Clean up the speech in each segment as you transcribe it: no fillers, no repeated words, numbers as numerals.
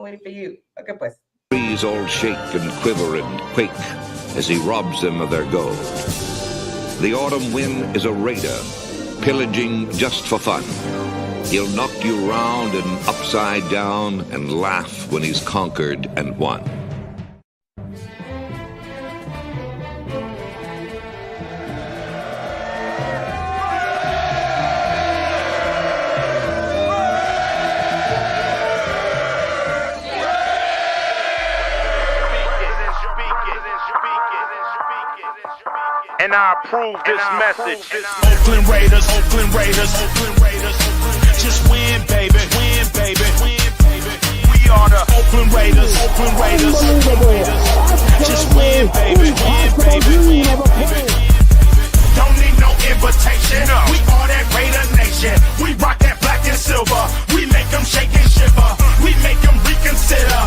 waiting for you. Okay, pues. Trees all shake and quiver and quake as he robs them of their gold. The autumn wind is a raider, pillaging just for fun. He'll knock you round and upside down and laugh when he's conquered and won. And I approve this message. Oakland Raiders, Oakland Raiders, Oakland Raiders. Just win, baby, win, baby, win, baby. We are the Oakland Raiders, Oakland Raiders, Oakland Raiders. Just win, baby, win, baby, win, baby. Don't need no invitation. We are that Raider Nation. We rock that black and silver. We make them shake and shiver. We make them reconsider.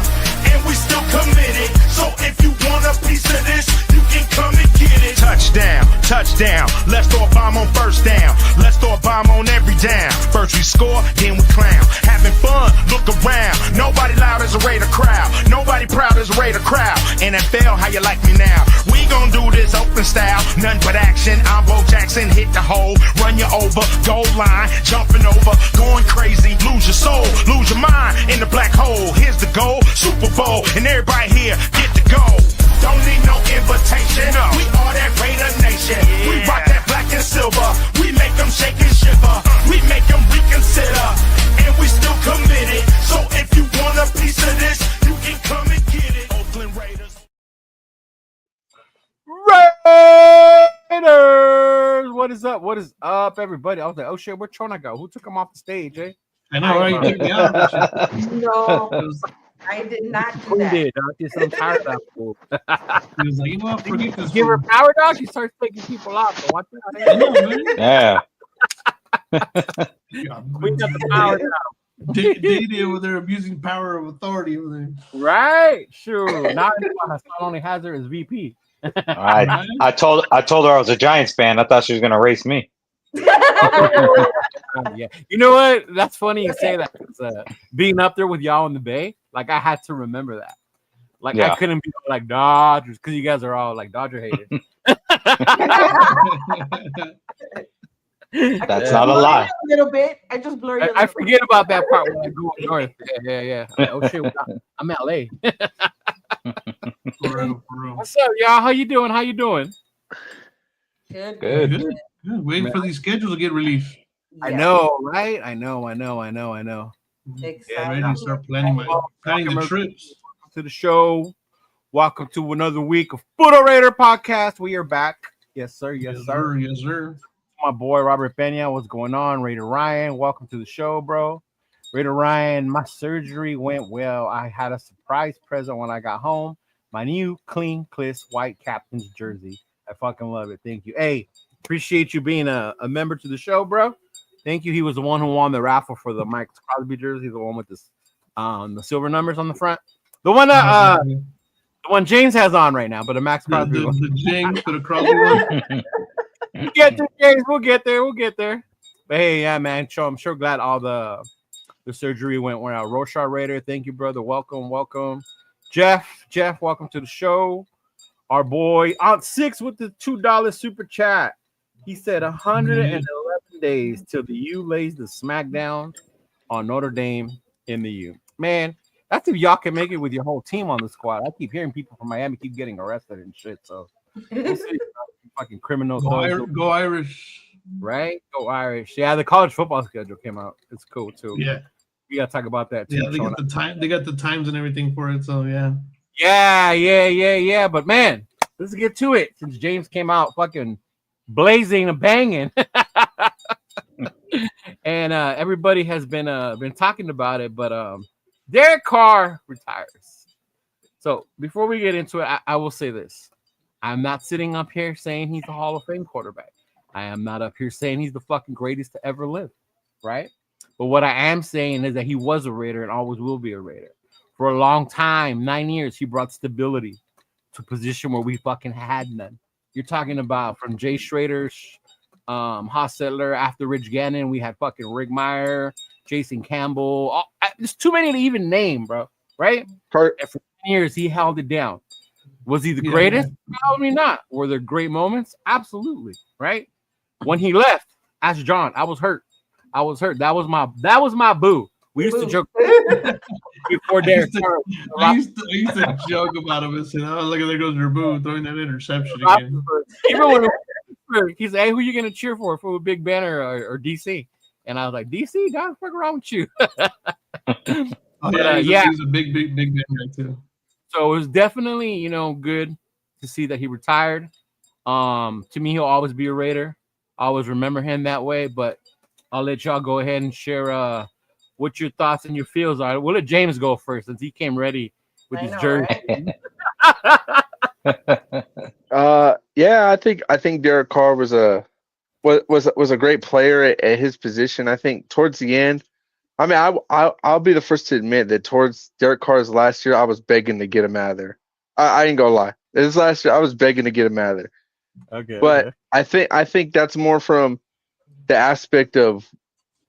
And we still committed. So if you want a piece of this, you can come and get it. Touchdown, touchdown. Let's throw a bomb on first down. Let's throw a bomb on every down. First we score, then we clown. Having fun, look around. Nobody loud as a Raider crowd. Nobody proud as a Raider crowd. NFL, how you like me now? We gon' do this open style. Nothing but action. I'm Bo Jackson. Hit the hole, run you over. Goal line, jumping over. Going crazy. Lose your soul, lose your mind in the black hole. Here's the goal, Super Bowl. And everybody here get to go. Don't need no invitation. We are that Raider Nation. We rock that black and silver. We make them shake and shiver. We make them reconsider. And we still committed. So if you want a piece of this, you can come and get it. Oakland Raiders. Raiders! What is up? What is up, everybody? I was like, oh shit, where'd Trona go? Who took him off the stage, eh? I know, right? You took me out. No, I did not do Who that. did? I'm tired of that fool. He was like, you know what? Forget this. Give her power, dog. She starts taking people out. So watch I out. know, man. Yeah. We got the power now. Day where they're abusing power of authority over there. Right? Sure. Now my son only has her as VP. I told her I was a Giants fan. I thought she was gonna race me. Yeah. You know what? That's funny you say that. Being up there with y'all in the Bay, like I had to remember that. Like I couldn't be like Dodgers because you guys are all like Dodger haters. That's not a lie. A little bit. I just blurred it. I forget about that part when I go up north. Yeah. Like, oh shit, I'm LA. For real. What's up, y'all? How you doing? Good. Waiting for these schedules to get released. I know, right? I know. Yeah, ready to start planning the trips. Welcome to the show. Welcome to another week of Puro Raiders Podcast. We are back. Yes, sir. Yes, sir. Yes, sir. My boy Robert Pena, what's going on? Raider Ryan, welcome to the show, bro. Raider Ryan, my surgery went well. I had a surprise present when I got home. My new clean, crisp white captain's jersey. I fucking love it. Thank you. Hey, appreciate you being a member to the show, bro. Thank you. He was the one who won the raffle for the Mike Crosby jersey, the one with this the silver numbers on the front. The one that the one James has on right now, but a Max Crosby. The James for the Crosby one. We'll get there, James. We'll get there. But hey, yeah, man. I'm sure glad all the surgery went well. Roshar Raider, thank you, brother. Welcome. Jeff, welcome to the show. Our boy Aunt Six with the $2 super chat. He said 111 days till the U lays the smackdown on Notre Dame in the U. Man, that's if y'all can make it with your whole team on the squad. I keep hearing people from Miami keep getting arrested and shit. So we'll see. Fucking criminals. Go Irish. Right? Go Irish. Yeah, the college football schedule came out. It's cool too. Yeah. We gotta talk about that too. Yeah, they got the time. They got the times and everything for it. So yeah. Yeah. But man, let's get to it. Since James came out fucking blazing and banging, and everybody has been talking about it. But Derek Carr retires. So before we get into it, I will say this: I'm not sitting up here saying he's a Hall of Fame quarterback. I am not up here saying he's the fucking greatest to ever live, right? But what I am saying is that he was a Raider and always will be a Raider. For a long time, 9 years, he brought stability to a position where we fucking had none. You're talking about from Jay Schrader, Hostetler, after Rich Gannon, we had fucking Rick Meyer, Jason Campbell. There's too many to even name, bro. right? Car- And for 10 years, he held it down. Was he the greatest? Probably not. Were there great moments? Absolutely, right? When he left, ask John. I was hurt. That was my boo. We used to joke before Derek Carr. I used to joke about him and say, "Oh, look, there goes your boo throwing that interception again." Even when he said, "Hey, who you gonna cheer for Big Ben or DC?" And I was like, "DC, what the fuck wrong with you?" He's a big Ben guy too. So it was definitely, good to see that he retired. To me, he'll always be a Raider. I always remember him that way. But I'll let y'all go ahead and share what your thoughts and your feels are. We'll let James go first since he came ready with his jersey. Right? I think Derek Carr was a great player at his position. I think towards the end, I mean, I'll be the first to admit that towards Derek Carr's last year, I was begging to get him out of there. I ain't gonna lie. This last year, I was begging to get him out of there. Okay. But okay. I think that's more from the aspect of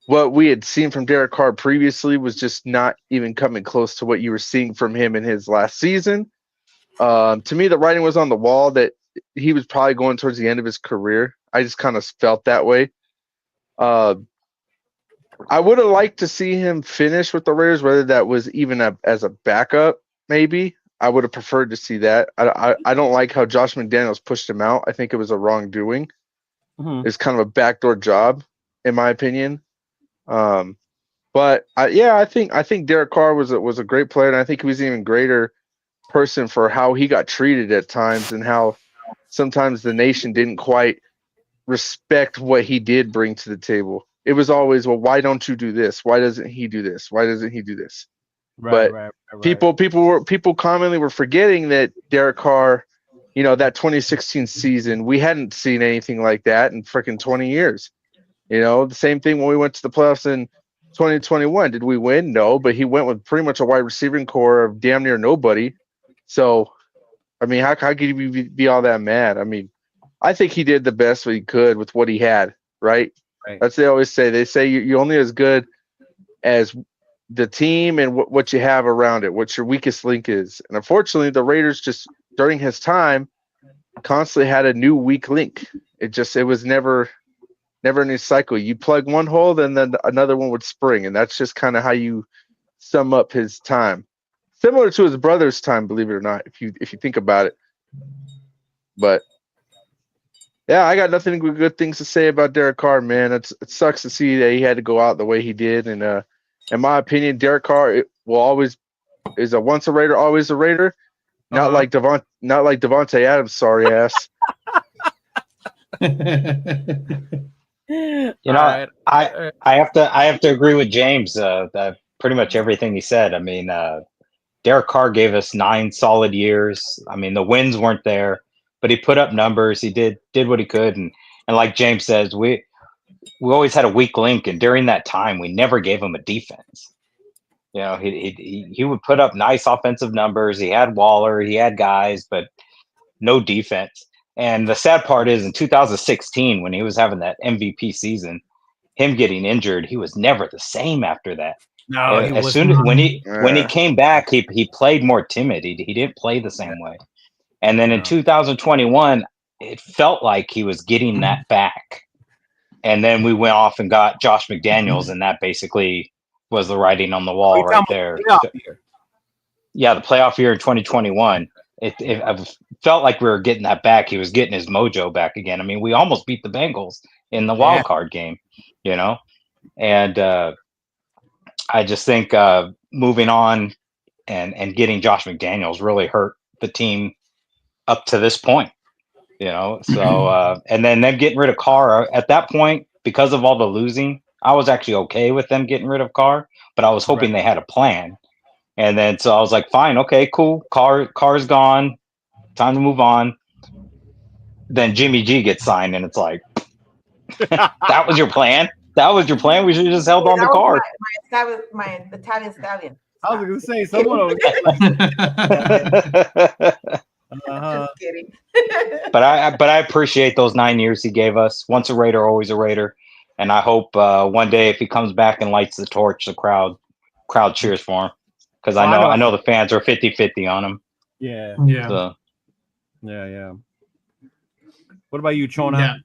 what we had seen from Derek Carr previously was just not even coming close to what you were seeing from him in his last season. To me, the writing was on the wall that he was probably going towards the end of his career. I just kind of felt that way. I would have liked to see him finish with the Raiders, whether that was even as a backup, maybe. I would have preferred to see that. I don't like how Josh McDaniels pushed him out. I think it was a wrongdoing. Mm-hmm. It's kind of a backdoor job, in my opinion. But I think Derek Carr was a great player, and I think he was an even greater person for how he got treated at times and how sometimes the nation didn't quite respect what he did bring to the table. It was always, well, why don't you do this? Why doesn't he do this? Why doesn't he do this? Right. People commonly were forgetting that Derek Carr, that 2016 season, we hadn't seen anything like that in freaking 20 years. The same thing when we went to the playoffs in 2021. Did we win? No, but he went with pretty much a wide receiving core of damn near nobody. So, I mean, how could you be all that mad? I mean, I think he did the best he could with what he had, right? Right. That's what they always say. They say you're only as good as the team and what you have around it, what your weakest link is. And unfortunately, the Raiders just, during his time, constantly had a new weak link. It was never any cycle. You plug one hole, then another one would spring. And that's just kind of how you sum up his time. Similar to his brother's time, believe it or not, if you think about it. But yeah, I got nothing but good things to say about Derek Carr, man. It sucks to see that he had to go out the way he did. And in my opinion, Derek Carr is a once a Raider, always a Raider. Not like Devontae Adams, sorry ass. I have to agree with James. That pretty much everything he said. I mean, Derek Carr gave us 9 solid years. I mean, the wins weren't there, but he put up numbers. He did what he could, and like James says, we always had a weak link, and during that time, we never gave him a defense. He would put up nice offensive numbers. He had Waller, he had guys, but no defense. And the sad part is, in 2016, when he was having that MVP season, him getting injured, he was never the same after that. No, when he came back, he played more timid. He didn't play the same way. And then in 2021, it felt like he was getting that back. And then we went off and got Josh McDaniels, and that basically was the writing on the wall right there. Yeah, the playoff year in 2021. It felt like we were getting that back. He was getting his mojo back again. I mean, we almost beat the Bengals in the wild card game, and I just think moving on and getting Josh McDaniels really hurt the team up to this point, So and then them getting rid of Carr at that point, because of all the losing, I was actually okay with them getting rid of Carr, but I was hoping they had a plan. And then so I was like, fine, okay, cool. Carr's gone. Time to move on. Then Jimmy G gets signed, and it's like, that was your plan? That was your plan? We should have just held on to Carr. My Italian stallion. I was going to say, someone over Just kidding. But I appreciate those 9 years he gave us. Once a Raider, always a Raider. And I hope one day if he comes back and lights the torch, the crowd cheers for him. because I know the fans are 50-50 on him. Yeah. So. Yeah. What about you, Chona? Yeah.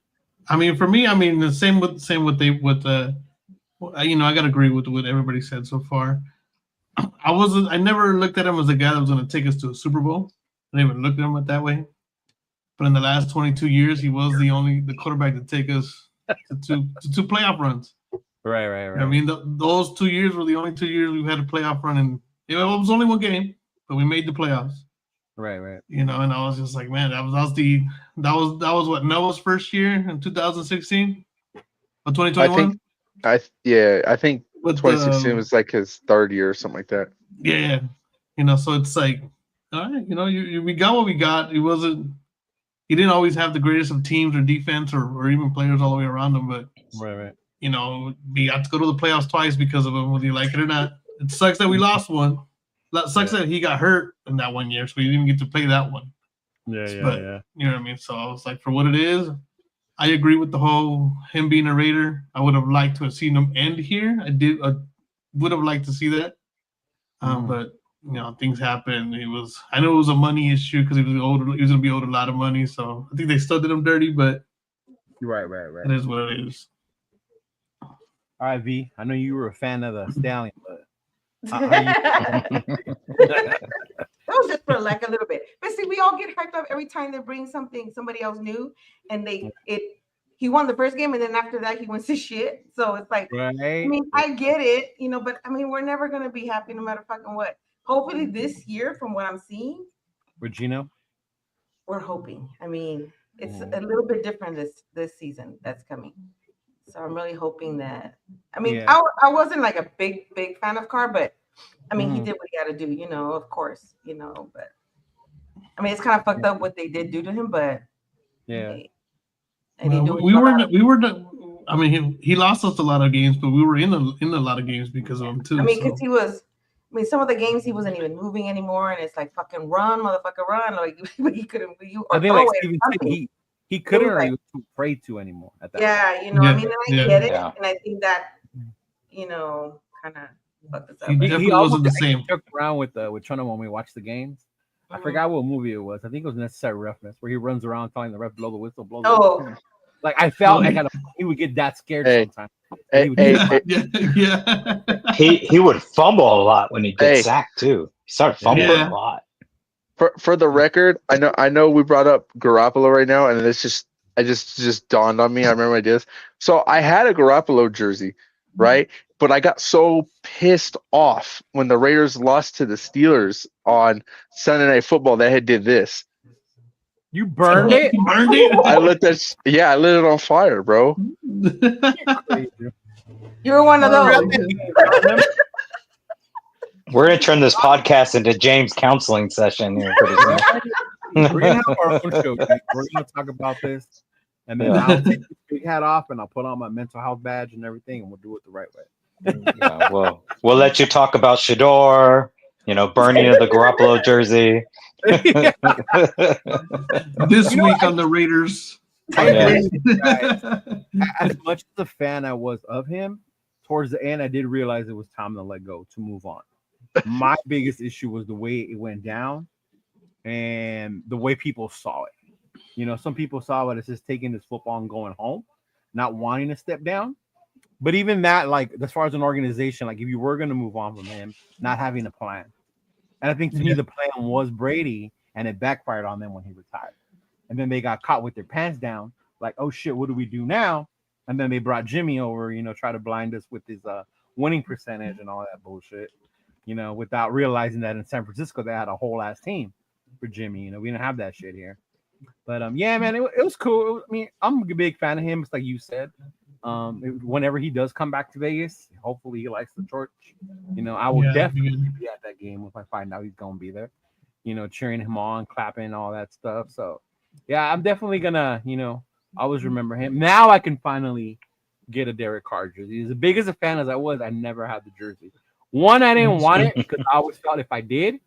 I mean, for me, the same with I gotta agree with what everybody said so far. I never looked at him as a guy that was going to take us to a Super Bowl. I didn't even look at him that way. But in the last 22 years, he was the quarterback to take us to two playoff runs. Right. I mean, those 2 years were the only 2 years we've had a playoff run, and it was only one game, but we made the playoffs. Right. And I was just like, man, that was what, Noah's first year in 2016 or 2021. I think 2016 was like his third year or something like that. Yeah, so it's like, all right, we got what we got. He didn't always have the greatest of teams or defense or even players all the way around him, but right. We got to go to the playoffs twice because of him, whether you like it or not. It sucks that we lost one. It sucks that he got hurt in that 1 year, so we didn't even get to play that one. Yeah. You know what I mean? So I was like, for what it is, I agree with the whole him being a Raider. I would have liked to have seen him end here. I would have liked to see that. But things happen. I know it was a money issue because he was older. He was going to be owed a lot of money, so I think they still did him dirty. But right. It is what it is. All right, V. I know you were a fan of the Stallion, but That was just for like a little bit. But see, we all get hyped up every time they bring somebody else new, and he won the first game, and then after that he wins his shit. So it's like, right. I mean, I get it, but I mean, we're never gonna be happy no matter fucking what. Hopefully this year, from what I'm seeing, Regino, we're hoping. I mean, it's a little bit different this season that's coming. So I'm really hoping that. I mean, Yeah. I wasn't like a big fan of Carr, but I mean, he did what he got to do, of course, But I mean, it's kind of fucked up what they did do to him, but yeah. We were. I mean, he lost us a lot of games, but we were in a lot of games because of him too. I mean, because some of the games he wasn't even moving anymore, and it's like fucking run, motherfucker, run. Like he couldn't. I think like Steven said, he couldn't, or he was too afraid to anymore at that point. I mean, I get it, and I think that kind of fucked us up. He wasn't the same. Joke around with Chona when we watched the games. I forgot what movie it was. I think it was Necessary Roughness, where he runs around telling the ref blow the whistle, blow the whistle. Like I felt he would get that scared sometimes. He would fumble a lot when he gets sacked too. He started fumbling a lot. For the record, I know we brought up Garoppolo right now, and it's just dawned on me. I remember I did this. So I had a Garoppolo jersey, right? But I got so pissed off when the Raiders lost to the Steelers on Sunday Night Football that I did this. You burned it? I lit it on fire, bro. You were one of those. We're gonna turn this podcast into James' counseling session here pretty soon. We're gonna have our own show. We're gonna talk about this, and then I'll take the big hat off and I'll put on my mental health badge and everything, and we'll do it the right way. We'll let you talk about Shador, burning of the Garoppolo jersey. This week on the Raiders. As much as a fan I was of him, towards the end I did realize it was time to let go, to move on. My biggest issue was the way it went down and the way people saw it. Some people saw it as just taking this football and going home, not wanting to step down. But even that, like, as far as an organization, like, if you were going to move on from him, not having a plan. And I think to me, the plan was Brady, and it backfired on them when he retired. And then they got caught with their pants down, like, oh, shit, what do we do now? And then they brought Jimmy over, try to blind us with his winning percentage and all that bullshit, without realizing that in San Francisco, they had a whole ass team for Jimmy. We didn't have that shit here. But, yeah, man, it was cool. I mean, I'm a big fan of him, it's like you said. Whenever he does come back to Vegas, hopefully he likes the torch. I will definitely be at that game if I find out he's gonna be there. Cheering him on, clapping, all that stuff. So yeah, I'm definitely gonna, always remember him. Now I can finally get a Derek Carr jersey. As big as a fan as I was, I never had the jersey. One, I didn't want it because I always thought if I did,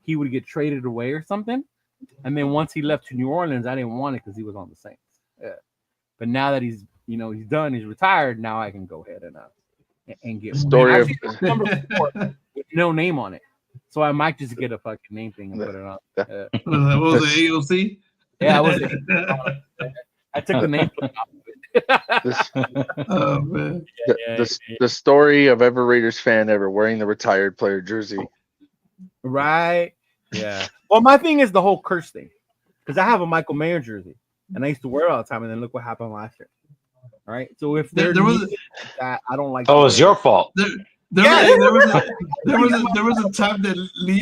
he would get traded away or something. And then once he left to New Orleans, I didn't want it because he was on the Saints. Yeah. But now that he's he's done, he's retired. Now I can go ahead and get story one. Number 4 with no name on it. So I might just get a fucking name thing and put it on. What was it, AOC? Yeah, I was. I took the name off of it. Oh man. The story of every Raiders fan ever wearing the retired player jersey. Right. Yeah. Well, my thing is the whole curse thing, because I have a Michael Mayer jersey, and I used to wear it all the time, and then look what happened last year. All right. So if there was that, I don't like. Oh, it's your fault. There was a time that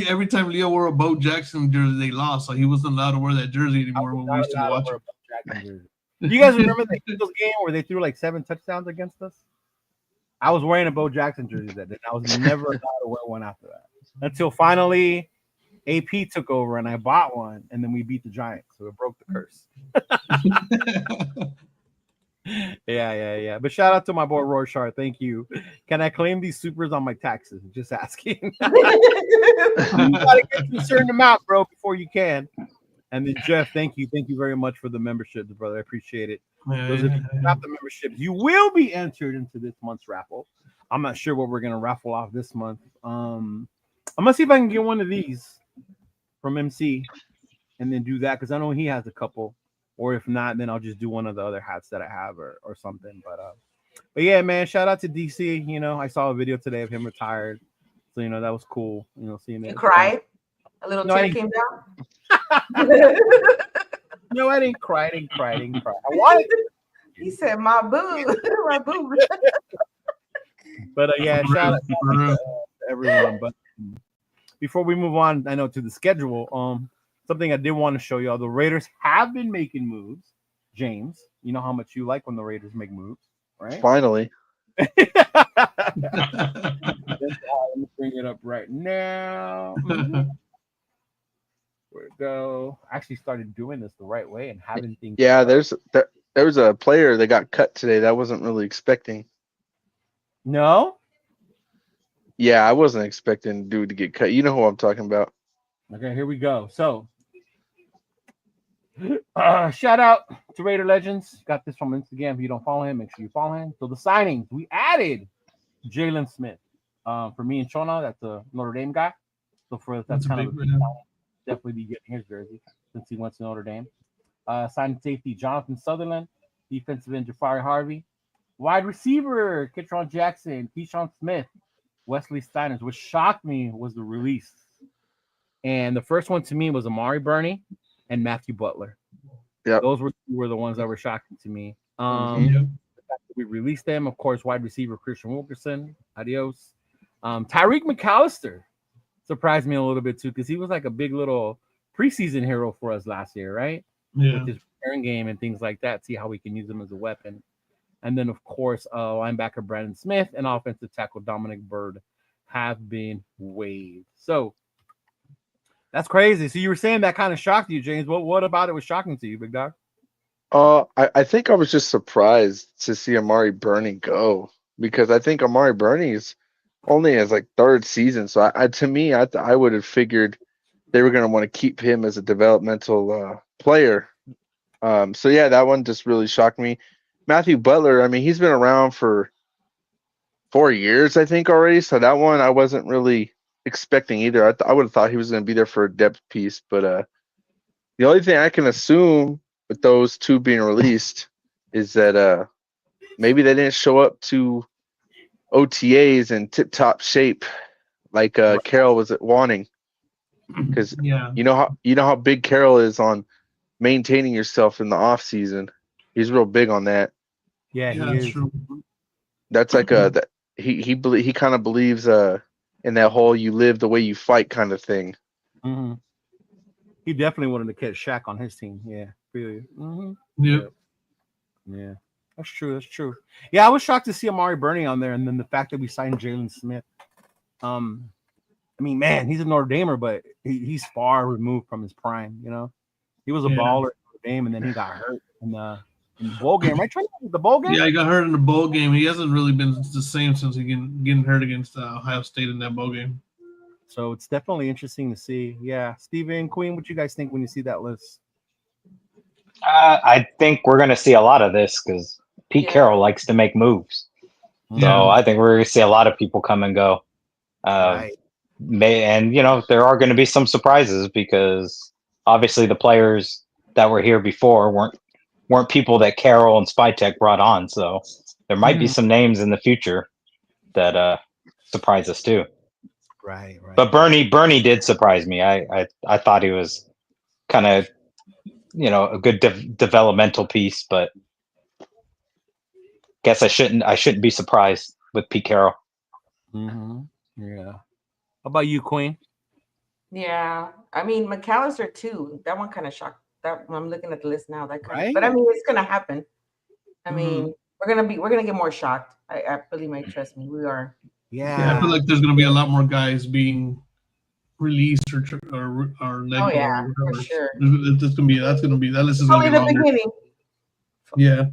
every time Leo wore a Bo Jackson jersey, they lost, so he wasn't allowed to wear that jersey anymore when we used to watch it. You guys remember the Eagles game where they threw like 7 touchdowns against us? I was wearing a Bo Jackson jersey that day. I was never allowed to wear one after that until finally AP took over and I bought one, and then we beat the Giants, so it broke the curse. Yeah. But shout out to my boy Rorschach. Thank you. Can I claim these supers on my taxes? Just asking. You gotta get to a certain amount, bro, before you can. And then Jeff, thank you very much for the membership, brother. I appreciate it. Those of you who got the memberships, you will be entered into this month's raffle. I'm not sure what we're gonna raffle off this month. I'm gonna see if I can get one of these from MC and then do that, because I know he has a couple. Or if not, then I'll just do one of the other hats that I have or something. But yeah, man, shout out to DC. You know, I saw a video today of him retired. So, you know, that was cool. You know, seeing it. You cried? A little tear came down? No, I didn't cry. I didn't cry. I wanted to. He said, my boo. My boo. But yeah, shout out to everyone. But before we move on, I know to the schedule, something I did want to show y'all. The Raiders have been making moves. James, you know how much you like when the Raiders make moves, right? Finally. Let me bring it up right now. Where'd it go? I actually started doing this the right way and having things. Yeah, there was a player that got cut today that I wasn't really expecting. No? Yeah, I wasn't expecting dude to get cut. You know who I'm talking about. Okay, here we go. So, shout out to Raider Legends. Got this from Instagram. If you don't follow him, make sure you follow him. So the signings, we added Jalen Smith. For me and Shona, that's a Notre Dame guy. So that's kind of definitely be getting his jersey since he went to Notre Dame. Signed safety Jonathan Sutherland, defensive end Jafari Harvey, wide receiver Kitron Jackson, Keyshawn Smith, Wesley Steiners. What shocked me was the release. And the first one to me was Amari Burney and Matthew Butler. Yeah, those were the ones that were shocking to me. The fact that we released them, of course, wide receiver Christian Wilkerson, adios. Tyreek McAllister surprised me a little bit too, because he was like a big little preseason hero for us last year, right? Yeah. With his return game and things like that. See how we can use him as a weapon. And then, of course, linebacker Brandon Smith and offensive tackle Dominic Byrd have been waived. So that's crazy. So you were saying that kind of shocked you, James. What about it was shocking to you, big dog? I think I was just surprised to see Amari Burney go, because I think Amari Burney is only his like third season. So I would have figured they were going to want to keep him as a developmental player. So yeah, that one just really shocked me. Matthew Butler, I mean, he's been around for 4 years, I think, already. So that one I wasn't really expecting either. I would have thought he was going to be there for a depth piece. But the only thing I can assume with those two being released is that maybe they didn't show up to OTAs in tip-top shape like Carroll was wanting. Because you know how big Carroll is on maintaining yourself in the off season. He's real big on that. Yeah, he is. True. That's like he kind of believes in that whole "you live the way you fight" kind of thing. Mm-hmm. He definitely wanted to catch Shaq on his team. Yeah, really. Mm-hmm. Yep. Yeah, that's true. That's true. Yeah, I was shocked to see Amari Burney on there, and then the fact that we signed Jalen Smith. I mean, man, he's a Notre Damer, but he's far removed from his prime. You know, he was a baller at Notre Dame, and then he got hurt in the bowl game, right? The bowl game. Yeah, he got hurt in the bowl game. He hasn't really been the same since he getting hurt against Ohio State in that bowl game. So it's definitely interesting to see. Yeah, Steven, Queen, what you guys think when you see that list? I think we're going to see a lot of this because Pete Carroll likes to make moves. So I think we're going to see a lot of people come and go. Right. and there are going to be some surprises because obviously the players that were here before weren't people that Carroll and Spytek brought on. So there might be some names in the future that surprise us too. Right. But Bernie did surprise me. I thought he was kind of a good developmental piece, but guess I shouldn't be surprised with Pete Carroll. Mm-hmm. Yeah. How about you, Queen? Yeah, I mean McAllister too. That one kind of shocked. That I'm looking at the list now. That kind Right? but I mean it's gonna happen. I mean we're gonna get more shocked. I believe me, trust me, we are. Yeah. I feel like there's going to be a lot more guys being released or let Oh go yeah, or for whatever. sure. That list is going Only to be the longer. beginning. Yeah.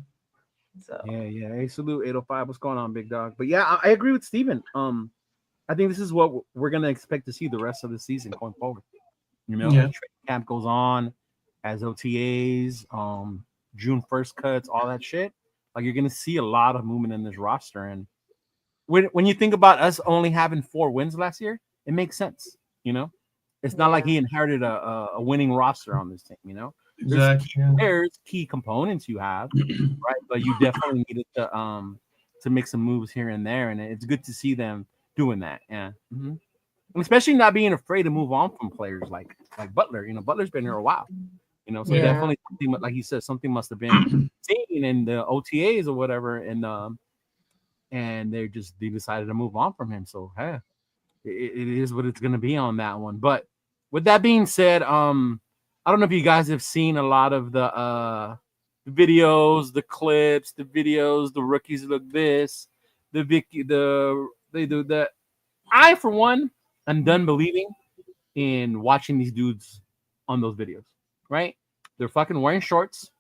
So Yeah. Hey, salute 805. What's going on, big dog? But yeah, I agree with Steven. I think this is what we're gonna expect to see the rest of the season going forward. As training camp goes on, as OTAs, June 1st cuts, all that shit. Like you're gonna see a lot of movement in this roster. And when you think about us only having 4 wins last year, it makes sense. It's not like he inherited a winning roster on this team. There's Exactly. key components you have, right? But you definitely needed to make some moves here and there, and it's good to see them doing that. Yeah, and especially not being afraid to move on from players like Butler. Butler's been here a while. So definitely something, like he said, something must have been seen in the OTAs or whatever, and they decided to move on from him. So hey, it is what it's going to be on that one. But with that being said, I don't know if you guys have seen a lot of the videos, the clips, the videos, the rookies look this, they do that. I, for one, am done believing in watching these dudes on those videos, right? They're fucking wearing shorts.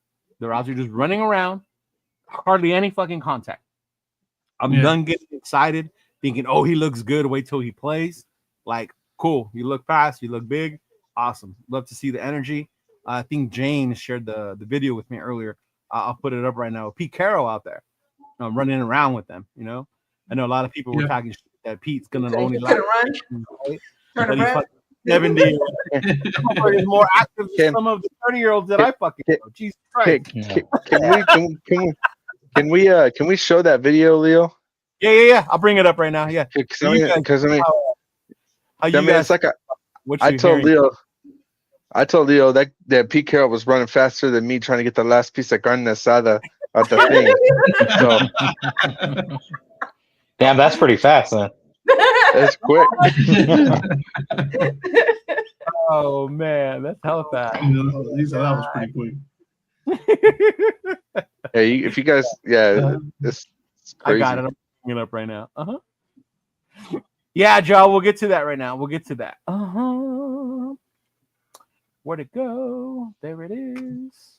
They're out there just running around, hardly any fucking contact. I'm done getting excited, thinking, oh, he looks good. Wait till he plays. Like, cool. You look fast. You look big. Awesome. Love to see the energy. I think James shared the video with me earlier. I'll put it up right now. Pete Carroll out there running around with them. I know a lot of people were talking shit that Pete's going to only run. Right? But he's fucking 70. He's more active than some of the 30-year-olds that I fucking know. Jesus Christ. Can we show that video, Leo? Yeah. I'll bring it up right now. Yeah. Because it's like I told Leo that Pete Carroll was running faster than me trying to get the last piece of carne asada out the thing. Damn, that's pretty fast, man. That's quick. Oh man, that's hella fast. That was pretty quick. Hey, if you guys, it's crazy. I got it. I'm bringing it up right now. Yeah, Joe, we'll get to that right now. We'll get to that. Where'd it go? There it is.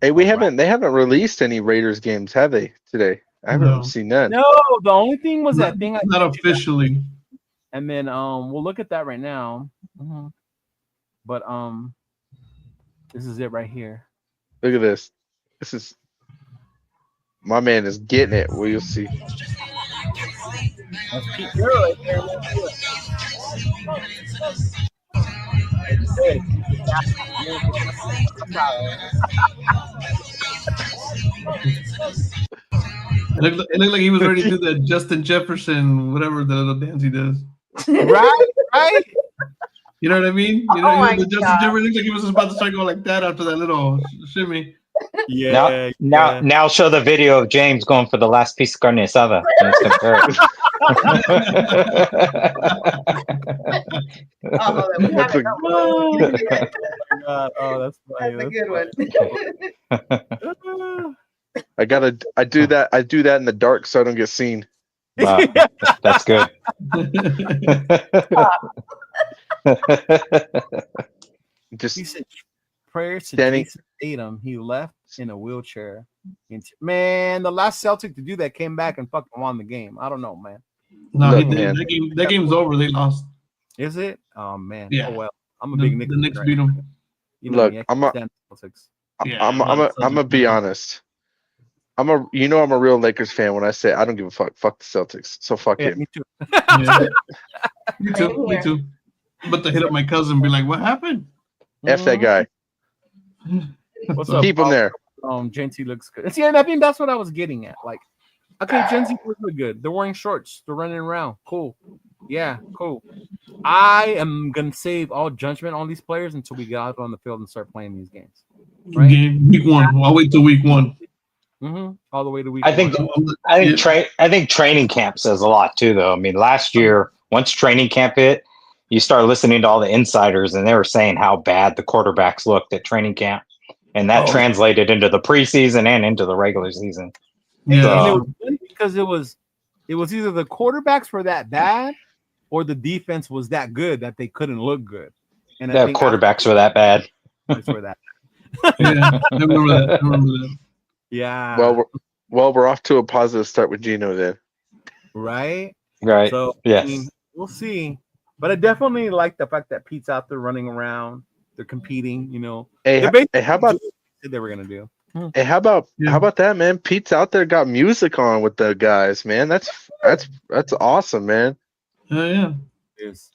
Hey, they haven't released any Raiders games, have they, today? I haven't seen none. No, the only thing was that thing. Not officially. And then we'll look at that right now. But this is it right here. Look at this. This is my man is getting it. We'll see. That's Pete Carroll right there. It looked like he was ready to do that Justin Jefferson, whatever the little dance he does. Right? You know what I mean? Justin Jefferson looked like he was just about to start going like that after that little shimmy. Yeah. Now show the video of James going for the last piece of carne asada. Let's compare it. That's funny. That's a good one. I do that in the dark so I don't get seen. That's good. Just he said prayers to Danny. Jason Tatum. He left in a wheelchair. Man, the last Celtic to do that came back and fucking won the game. I don't know, man. No, Look, man. That game's over. They lost. Is it? Oh man. Yeah. Oh well. I'm a big Knicks. The Knicks beat them. Look, I'm gonna be honest. I'm a real Lakers fan when I say I don't give a fuck. Fuck the Celtics. So fuck him. Me too. Yeah. Me too. But to hit up my cousin and be like, what happened? F that guy. What's up? Keep him there. Genty looks good. See, and I think that's what I was getting at. Like, okay, Genty looks really good. They're wearing shorts. They're running around. Cool. Yeah, cool. I am gonna save all judgment on these players until we get out on the field and start playing these games. Right? Week 1. I'll wait till week 1. All the way to week. I think training camp says a lot too, though. I mean, last year, once training camp hit, you start listening to all the insiders, and they were saying how bad the quarterbacks looked at training camp, and that translated into the preseason and into the regular season. Yeah, and it was funny because it was either the quarterbacks were that bad, or the defense was that good that they couldn't look good. And the quarterbacks were that bad. Were that. Yeah, I remember that. Yeah. Well, we're off to a positive start with Gino then. Right. So yes, I mean, we'll see. But I definitely like the fact that Pete's out there running around. They're competing. You know. Hey, how about they were gonna do? Hey, how about that, man? Pete's out there, got music on with the guys, man. That's awesome, man. Yeah. It is.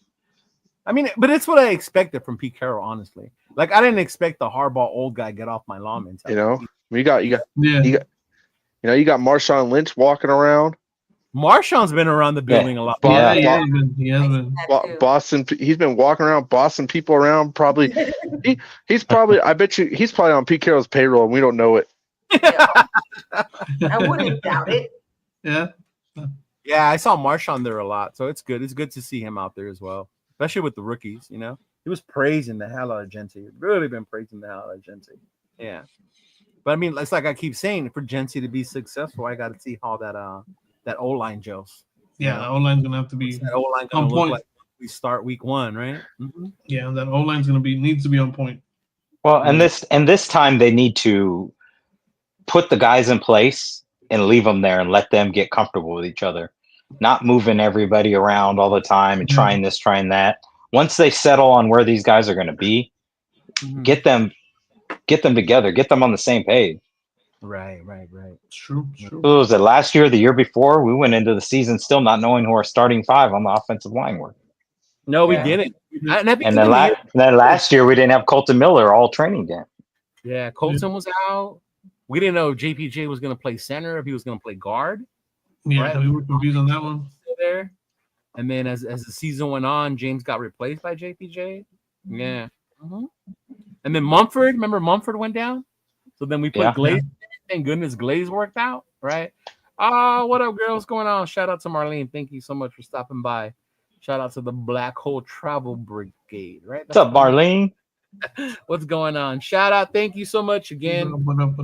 I mean, but it's what I expected from Pete Carroll, honestly. Like, I didn't expect the hardball old guy get off my lawn mentality. You know, you got Marshawn Lynch walking around. Marshawn's been around the building a lot. He has been. Boston. He's been walking around, bossing people around. Probably, he's probably. I bet you he's probably on Pete Carroll's payroll, and we don't know it. I wouldn't doubt it. Yeah. Yeah, I saw Marshawn there a lot, so it's good. It's good to see him out there as well, especially with the rookies. You know, he was praising the hell out of Genty. Really been praising the hell out of Genty. Yeah, but I mean, it's like I keep saying, for Genty to be successful, I got to see how that O-line gels. Yeah, the O-line's gonna have to be that O-line on point. like we start week 1, right? Yeah, that O-line's needs to be on point. Well, and this time they need to put the guys in place and leave them there and let them get comfortable with each other, not moving everybody around all the time and trying this, trying that. Once they settle on where these guys are going to be, get them together, get them on the same page. Right. True. What was it, last year, the year before? We went into the season still not knowing who our starting 5 on the offensive line were. No, we didn't. And then last year we didn't have Colton Miller all training camp. Yeah, Colton was out. We didn't know JPJ was going to play center, if he was going to play guard. Yeah, right? We were confused on that one. There, and then as the season went on, James got replaced by JPJ. Yeah, and then Mumford. Remember, Mumford went down. So then we put Glaze. Thank goodness Glaze worked out, right? What up, girls? What's going on? Shout out to Marlene. Thank you so much for stopping by. Shout out to the Black Hole Travel Brigade, right? What's up, Marlene? What's going on? Shout out. Thank you so much again What up?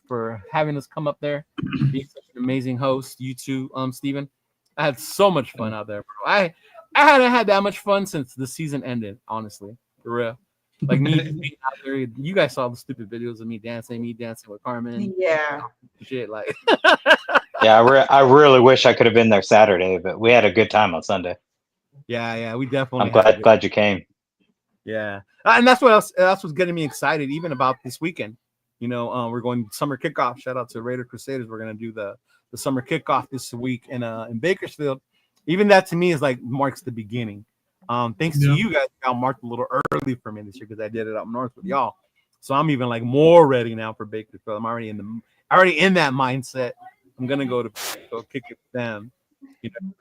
for having us come up there. Being such an amazing host. You too, Steven. I had so much fun out there, bro. I hadn't had that much fun since the season ended, honestly. For real. Like me being out there, you guys saw the stupid videos of me dancing with Carmen. Yeah. Shit, like Yeah, I really wish I could have been there Saturday, but we had a good time on Sunday. Yeah, we definitely. I'm glad you came. Yeah, and that's what's getting me excited, even about this weekend. You know, we're going summer kickoff. Shout out to Raider Crusaders. We're gonna do the summer kickoff this week in Bakersfield. Even that to me is like marks the beginning. Thanks to you guys, y'all marked a little early for me this year because I did it up north with y'all. So I'm even like more ready now for Bakersfield. I'm already in that mindset. I'm gonna go kick it with them. You know,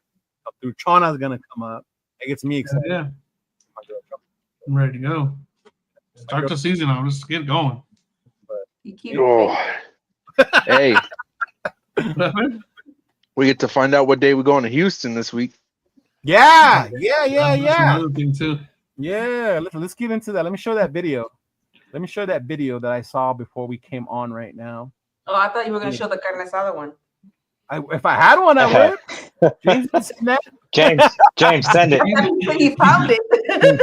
through Chana's gonna come up. It gets me excited. Yeah. I'm ready to go. Start the season out. Let's get going. Hey. We get to find out what day we're going to Houston this week. Yeah. Another thing too. Yeah, let's get into that. Let me show that video. That I saw before we came on right now. Oh, I thought you were going to show the carne asada one. If I had one, I would. James, James, send it. He found it.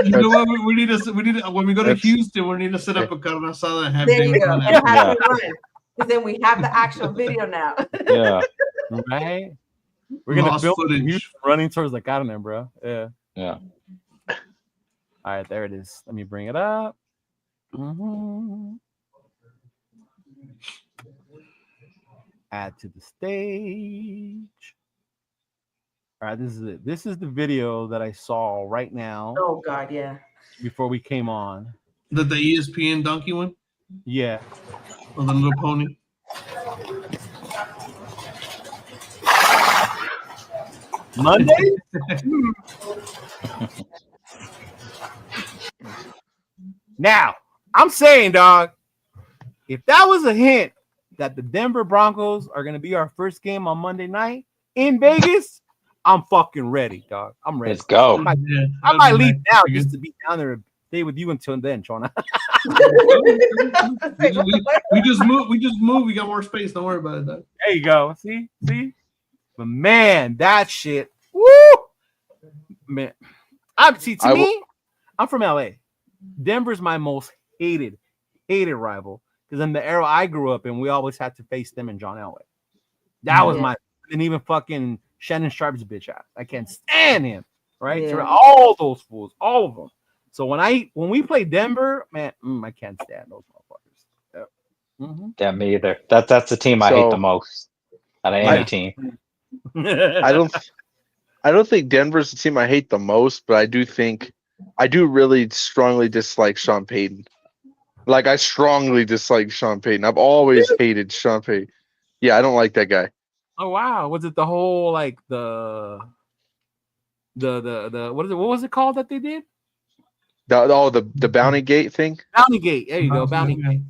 You know what? We need to when we go to Houston, we need to set up a carne asada and have there you go. on And have it run. Because then we have the actual video now. Yeah. Right. We're gonna build footage running towards the carne, bro. Yeah. Yeah. All right, there it is. Let me bring it up. Add to the stage. All right, this is it. This is the video that I saw right now. Oh God, yeah. Before we came on. The ESPN donkey one? Yeah. Or the little pony? Monday? Now, I'm saying, dog, if that was a hint that the Denver Broncos are going to be our first game on Monday night in Vegas, I'm fucking ready, dog. I'm ready. Let's go. I might leave now just to be down there and stay with you until then, Chona. we just moved. We got more space. Don't worry about it, though. There you go. See? But man, that shit. Woo! Man. I'm from LA. Denver's my most hated rival. Because in the era I grew up in, we always had to face them in John Elway. That was my, and even fucking Shannon Sharp's bitch ass. I can't stand him. Right? Yeah. So all those fools, all of them. So when we play Denver, man, I can't stand those motherfuckers. Yep. Mm-hmm. Yeah, me either. That's the team I hate the most out of any team. I don't think Denver's the team I hate the most, but I do really strongly dislike Sean Payton. Like, I strongly dislike Sean Payton. I've always hated Sean Payton. Yeah, I don't like that guy. Oh wow, was it the whole like the what was it called that they did? The Bounty Gate thing. Bounty Gate. There you go, Bounty Gate.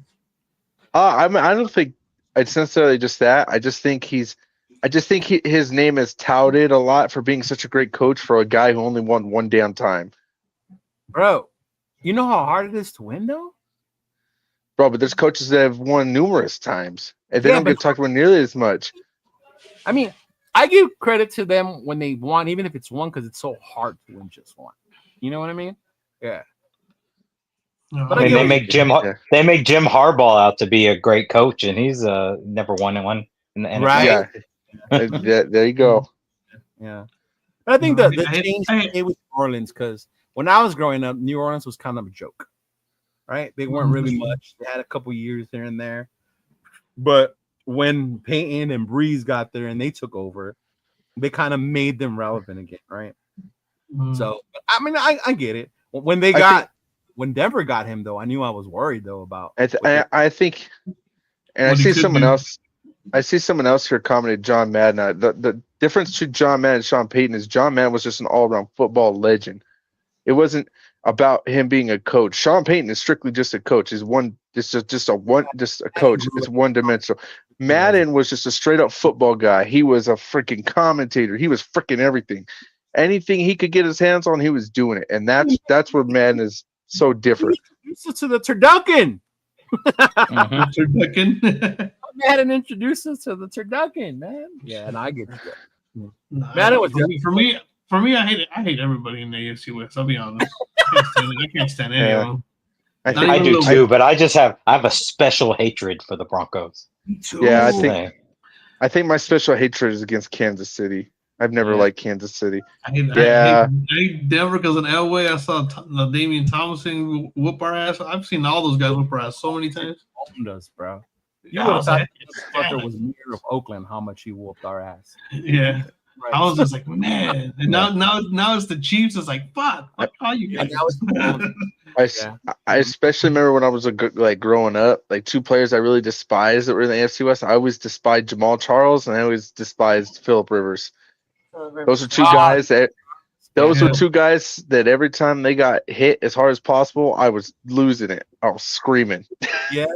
I don't think it's necessarily just that. I just think his name is touted a lot for being such a great coach for a guy who only won one damn time. Bro, you know how hard it is to win though? Bro, but there's coaches that have won numerous times and they don't get talked about nearly as much. I mean, I give credit to them when they won, even if it's one, because it's so hard to win just one. You know what I mean? Yeah. But they make Jim Harbaugh out to be a great coach, and he's never won one. Right? Yeah. There you go. Yeah. But I think the change with New Orleans, because when I was growing up, New Orleans was kind of a joke. Right? They weren't really much. They had a couple years here and there. But when Payton and Breeze got there and they took over, they kind of made them relevant again, right? So, I mean, I get it. When Denver got him, though, I knew I was worried though about. I think, and I see someone else. I see someone else here commented John Madden. The difference between John Madden and Sean Payton is John Madden was just an all-around football legend. It wasn't about him being a coach. Sean Payton is strictly just a coach. He's just a coach. It's one-dimensional. Madden was just a straight-up football guy. He was a freaking commentator. He was freaking everything. Anything he could get his hands on, he was doing it, and that's where Madden is so different. To the turducken. Turducken. Madden introduced us to the turducken, man. Yeah, and I get it. Madden was for me. I hate everybody in the AFC West. I'll be honest. I can't stand any of them. I do too, but I have a special hatred for the Broncos. Yeah, I think my special hatred is against Kansas City. I've never liked Kansas City. I hate Denver because in Elway I saw Damian Thomason whoop our ass. I've seen all those guys whoop our ass so many times. Does, bro. You would have thought fucker was mayor of Oakland. How much he whooped our ass? Yeah. Right. I was just like, man. And now it's the Chiefs. It's like, fuck how you guys. I especially remember when I was growing up, like two players I really despised that were in the AFC West. I always despised Jamal Charles and I always despised Phillip Rivers. Those are two guys that were two guys that every time they got hit as hard as possible, I was losing it. I was screaming. Yeah.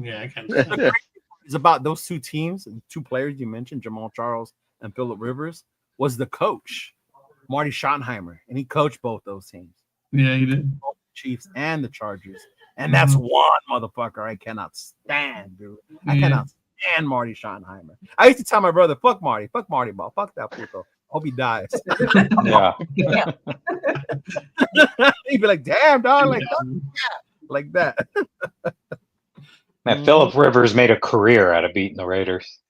Yeah, I can't. It's about those two teams, two players you mentioned, Jamal Charles and Phillip Rivers, was the coach, Marty Schottenheimer, and he coached both those teams. Yeah, he did. Both the Chiefs and the Chargers. And that's one motherfucker I cannot stand, dude. I cannot stand Marty Schottenheimer. I used to tell my brother, fuck Marty, ball. Fuck that puto. Hope he dies. Yeah. He'd be like, damn, dog, like that. Man, Phillip Rivers made a career out of beating the Raiders.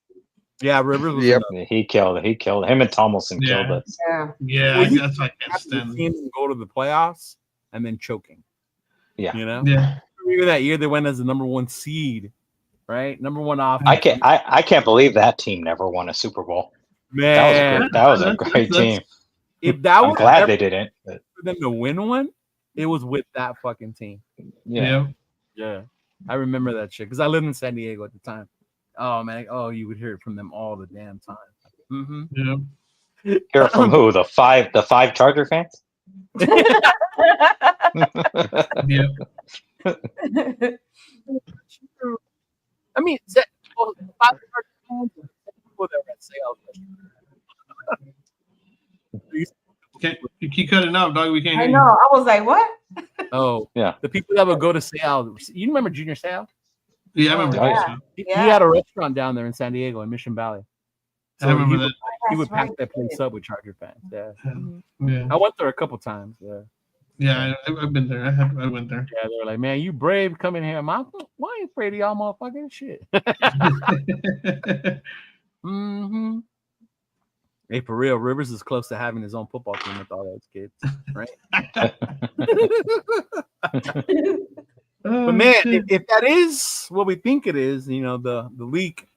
Yeah, Rivers was he killed him and Tomlinson killed us. Yeah, that's why I can't stand teams go to the playoffs and then choking. Yeah. You know? Yeah. Even that year they went as the number 1 seed right? Number one offense. I can't believe that team never won a Super Bowl. Man, That was a great team. If that I'm was glad they didn't. But for them to win one, it was with that fucking team. yeah. Yeah. I remember that shit because I lived in San Diego at the time. Oh man, you would hear it from them all the damn time. Mm-hmm. Yeah. Hear it from who? The five Charger fans? Yeah. I mean, the 5 Charger fans, people that were at sales. You keep cutting out, dog. We can't I hear know. I was like, what? Oh, Yeah. The people that would go to Sal. You remember Junior Sal? you. Yeah, I remember. Yeah. that. He Yeah. had a restaurant down there in San Diego in Mission Valley. I remember that. He would That's pack right. that place up with Charger fans. Yeah. Yeah. I went there a couple times. Yeah. Yeah, I've been there. I went there. Yeah, they were like, man, you brave coming here. Why ain't afraid of y'all motherfucking shit? Mm-hmm. Hey, for real, Rivers is close to having his own football team with all those kids, right? But man, if that is what we think it is, the leak.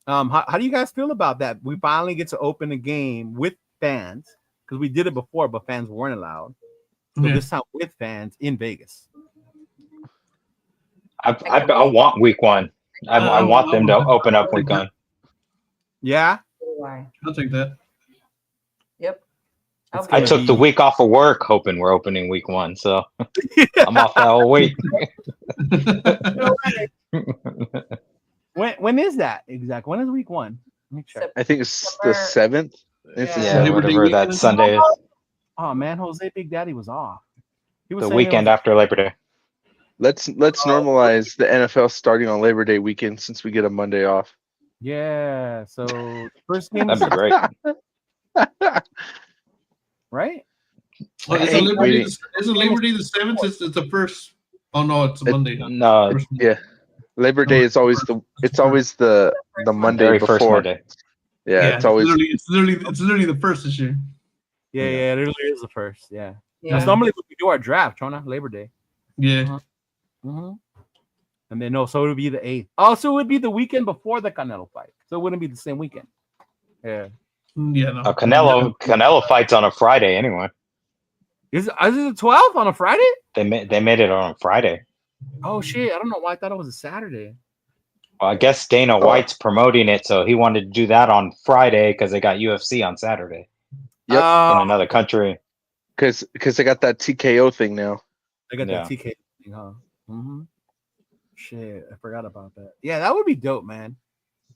How do you guys feel about that? We finally get to open a game with fans because we did it before, but fans weren't allowed. So this time with fans in Vegas. I want week 1. I want them to open up week 1. Yeah. Why? I'll take that. Yep. I took the week off of work hoping we're opening week 1, so I'm off that whole week. When is that exactly? When is week 1? Let me check. I think it's the 7th. It's the Yeah, 7th. whatever that Sunday is. Oh man, Jose Big Daddy was off. He was The saying weekend after Labor Day. Let's normalize the NFL starting on Labor Day weekend since we get a Monday off. Yeah. So first game, That'd be great. right? Well, isn't Labor Day the 7th? It's the first. Oh no, it's a Monday. No, Yeah, Labor Day is always the Monday very before. first Monday. Yeah, it's always it's literally the first this year. Yeah, it really is the first. Yeah. Yeah. That's normally when we do our draft, Chona, Labor Day. Yeah. Mm-hmm. And then so it would be the 8th. Also, it would be the weekend before the Canelo fight, so it wouldn't be the same weekend. Yeah. Yeah. No. Canelo fights on a Friday anyway. Is it the 12th on a Friday? They made it on Friday. Oh shit! I don't know why I thought it was a Saturday. Well, I guess Dana White's promoting it, so he wanted to do that on Friday because they got UFC on Saturday. Yep. In another country. because they got that TKO thing now. I got that TK thing, huh? Mm-hmm. Shit, I forgot about that. Yeah, that would be dope, man.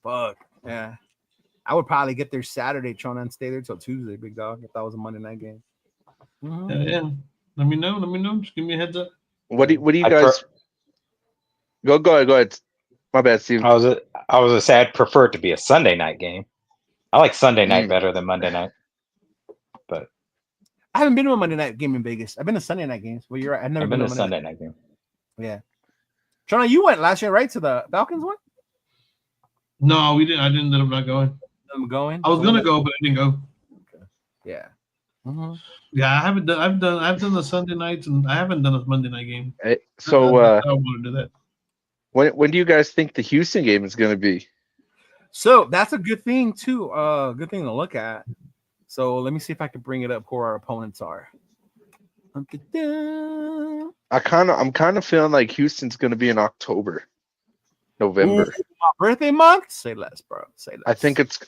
Fuck. Yeah. I would probably get there Saturday, Chona, and stay there till Tuesday, big dog, if that was a Monday night game. Mm-hmm. Yeah. Let me know. Just give me a heads up. What do you guys go ahead. My bad, Steve. I was gonna say I'd prefer it to be a Sunday night game. I like Sunday night better than Monday night. But I haven't been to a Monday night game in Vegas. I've been to Sunday night games. Well, you're right. I've never been to to a Sunday night game. Yeah. Chona, you went last year, right? To the Falcons one? No, we didn't. I didn't end up not going. I'm going. I was gonna go, but I didn't go. Okay. Yeah. Mm-hmm. Yeah, I haven't done. I've done the Sunday nights, and I haven't done a Monday night game. So I want to do that. when do you guys think the Houston game is going to be? So that's a good thing too. Good thing to look at. So let me see if I can bring it up who our opponents are. I'm kind of feeling like Houston's going to be in October, November. Ooh, my birthday month? Say less, bro. Say less.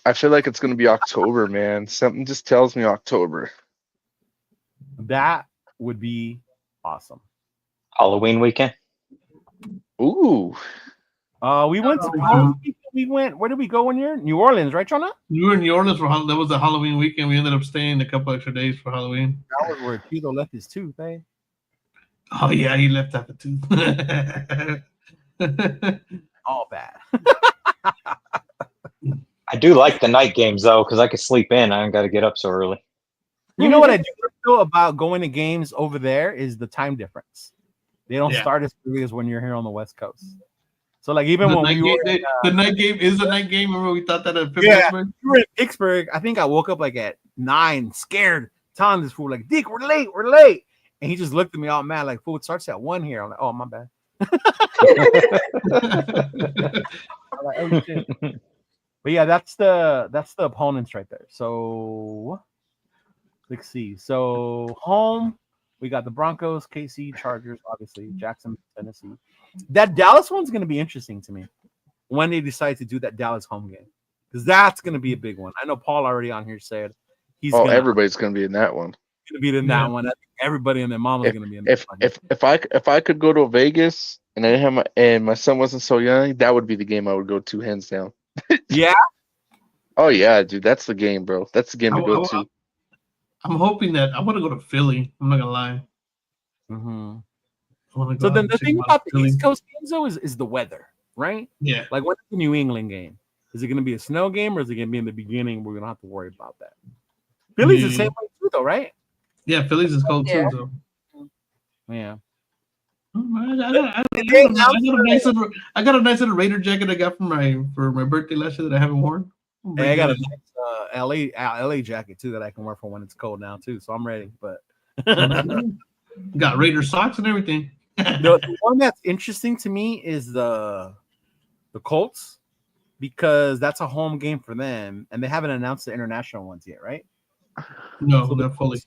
I feel like it's going to be October, man. Something just tells me October. That would be awesome. Halloween weekend. Ooh. We went to where did we go one year? New Orleans, right, Chona? We were in New Orleans that was the Halloween weekend. We ended up staying a couple extra days for Halloween. That was where Tito left his tooth, eh? Oh yeah, he left after two. All bad. I do like the night games though, because I can sleep in. I don't got to get up so early. You know what I do know about going to games over there is the time difference. They don't start as early as when you're here on the West Coast. So like even when we were the night game is a night game. Remember we thought that at Pittsburgh? We were in Pittsburgh. I think I woke up like at 9, scared, telling this fool like, "Dick, we're late." And he just looked at me all mad, like, "Fool, it starts at 1 here." I'm like, "Oh, my bad." like, oh shit. But yeah, that's the opponents right there. So let's see. So home, we got the Broncos, KC, Chargers, obviously, Jackson, Tennessee. That Dallas one's going to be interesting to me when they decide to do that Dallas home game, because that's going to be a big one. I know Paul already on here said everybody's going to be in that one. Going to be in that one. I think everybody and their mama's going to be in that one. If I could go to Vegas and I have my son wasn't so young, that would be the game I would go to hands down. Yeah. Oh yeah, dude, that's the game, bro. That's the game to go to. I'm hoping that I want to go to Philly. I'm not gonna lie. Mm-hmm. So then the thing about the East Coast games though is the weather, right? Yeah. Like what's the New England game? Is it going to be a snow game or is it going to be in the beginning? We're going to have to worry about that. Philly's the same way too, though, right? Yeah, Philly's is cold too, though. Yeah. I got a nice little Raider jacket I got for my birthday last year that I haven't worn. Hey, I got a nice LA jacket too that I can wear for when it's cold now too. So I'm ready. But got Raider socks and everything. The one that's interesting to me is the Colts, because that's a home game for them, and they haven't announced the international ones yet, right? No, so they're fully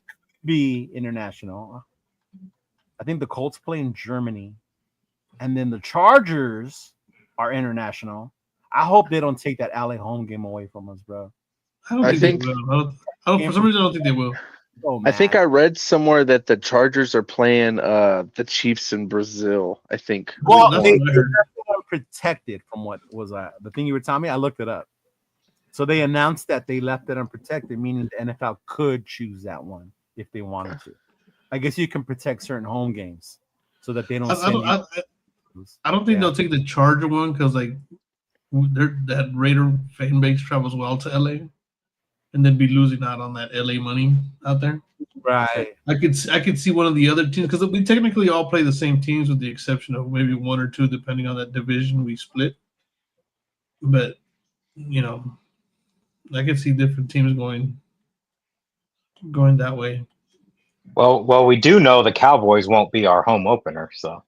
be international. I think the Colts play in Germany, and then the Chargers are international. I hope they don't take that LA home game away from us, bro. I think they will. For some reason, I don't think they will. Oh, I think I read somewhere that the Chargers are playing the Chiefs in Brazil. I think. Well, they're unprotected from what was the thing you were telling me. I looked it up. So they announced that they left it unprotected, meaning the NFL could choose that one if they wanted to. I guess you can protect certain home games so that they don't. I don't think they'll take the Charger one because like that Raider fan base travels well to LA, and then be losing out on that LA money out there. Right. I could see one of the other teams because we technically all play the same teams with the exception of maybe one or two depending on that division we split. But I could see different teams going that way. Well, we do know the Cowboys won't be our home opener, so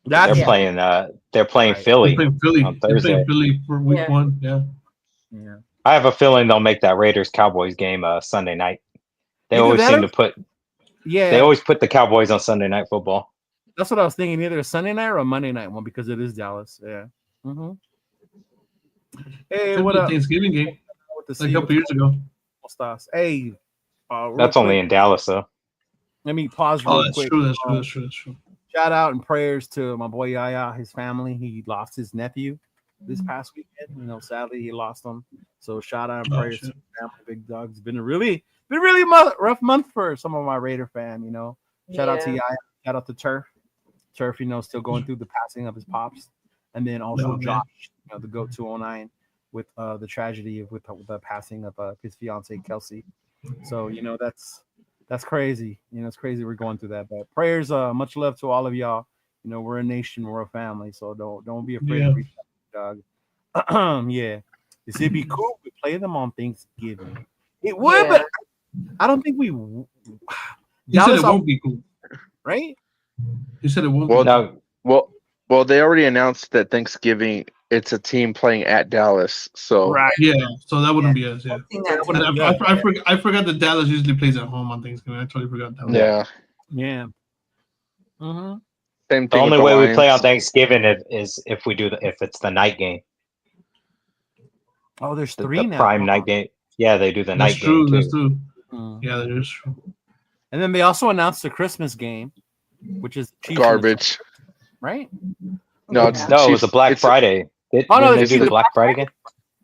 they're playing. They're playing Philly. They're playing Philly on Thursday. They're playing Philly for week 1. Yeah. I have a feeling they'll make that Raiders Cowboys game Sunday night. They always seem to put. Yeah. They always put the Cowboys on Sunday Night Football. That's what I was thinking. Either a Sunday night or a Monday night one because it is Dallas. Yeah. Mm-hmm. Hey, what up? Thanksgiving game. Like a couple years ago. Hey. That's only in Dallas, though. Let me pause real quick. That's true. Shout out and prayers to my boy Yaya, his family. He lost his nephew this past weekend. Sadly he lost him. So shout out and prayers to the family, big dog. It's been a really rough month for some of my Raider fan. Shout out to Yaya. Shout out to Turf. Turf, still going through the passing of his pops, and then also Josh, the GOAT 209 with the tragedy with the passing of his fiance Kelsey. So that's crazy. It's crazy we're going through that. But prayers, much love to all of y'all. We're a nation, we're a family. So don't be afraid to reach out, dog. It'd be cool if we play them on Thanksgiving. It would, but I don't think we. You said it won't be cool, right? You said it won't. Well, well, they already announced that Thanksgiving it's a team playing at Dallas. So so that wouldn't be us. Yeah, I forgot that Dallas usually plays at home on Thanksgiving. I totally forgot that. Yeah. Mm-hmm. Same thing. The only way we play on Thanksgiving is if it's the night game. Oh, there's three the now. Prime night game. Yeah, they do the night game. That's true. Yeah, that is true. And then they also announced the Christmas game, which is garbage, right? No, it was a Black Friday. They do the Black Friday game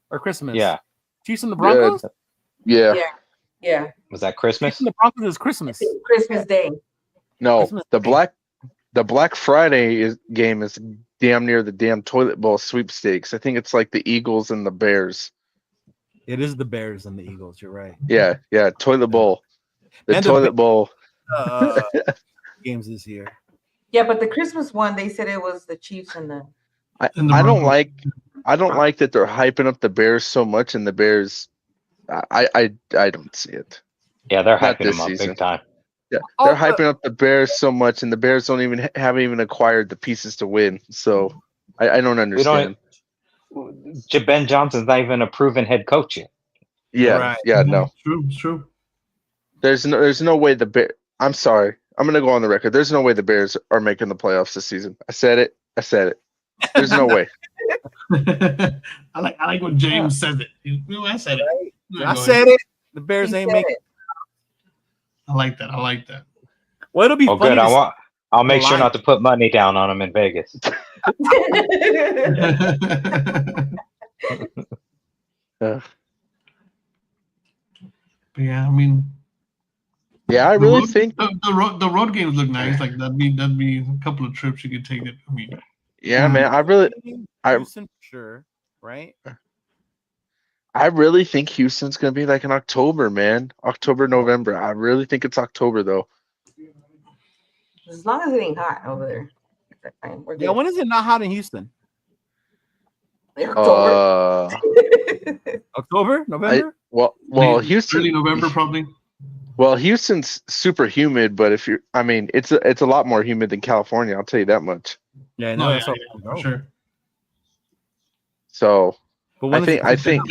or Christmas? Yeah, Chiefs and the Broncos. Yeah. Was that Christmas? Chiefs and the Broncos is Christmas. Christmas Day. No, Christmas the Black Friday game is damn near the damn toilet bowl sweepstakes. I think it's like the Eagles and the Bears. It is the Bears and the Eagles. You're right. Yeah, toilet bowl. The toilet bowl games this year. Yeah, but the Christmas one, they said it was the Chiefs and the. I don't like that they're hyping up the Bears so much, and the Bears, I don't see it. Yeah, they're hyping them up big time. Yeah, they're hyping up the Bears so much, and the Bears haven't even acquired the pieces to win. So I don't understand. Ben Johnson's not even a proven head coach yet. Yeah, Right. yeah, no. It's true. There's no way the Bears. I'm sorry. I'm gonna go on the record. There's no way the Bears are making the playoffs this season. I said it. There's no way. I like when James says it. I said it. I said it. The Bears He ain't said making. it. I like that. Well, it'll be Oh, funny. good. to I'll make sure line. not to put money down on him in Vegas. Ugh. But yeah, I mean, Yeah, I really think. the road games look nice. Like that'd be a couple of trips you could take. It. I mean, Yeah, man. Houston, sure, right? I really think Houston's gonna be like in October, man. October, November. I really think it's October though. As long as it ain't hot over there. That's fine. We're good. Yeah, when is it not hot in Houston? October. October, November. Well, early Houston. November probably. Well, Houston's super humid, but it's a lot more humid than California. I'll tell you that much. Yeah, No, no, yeah, for sure. So But when I think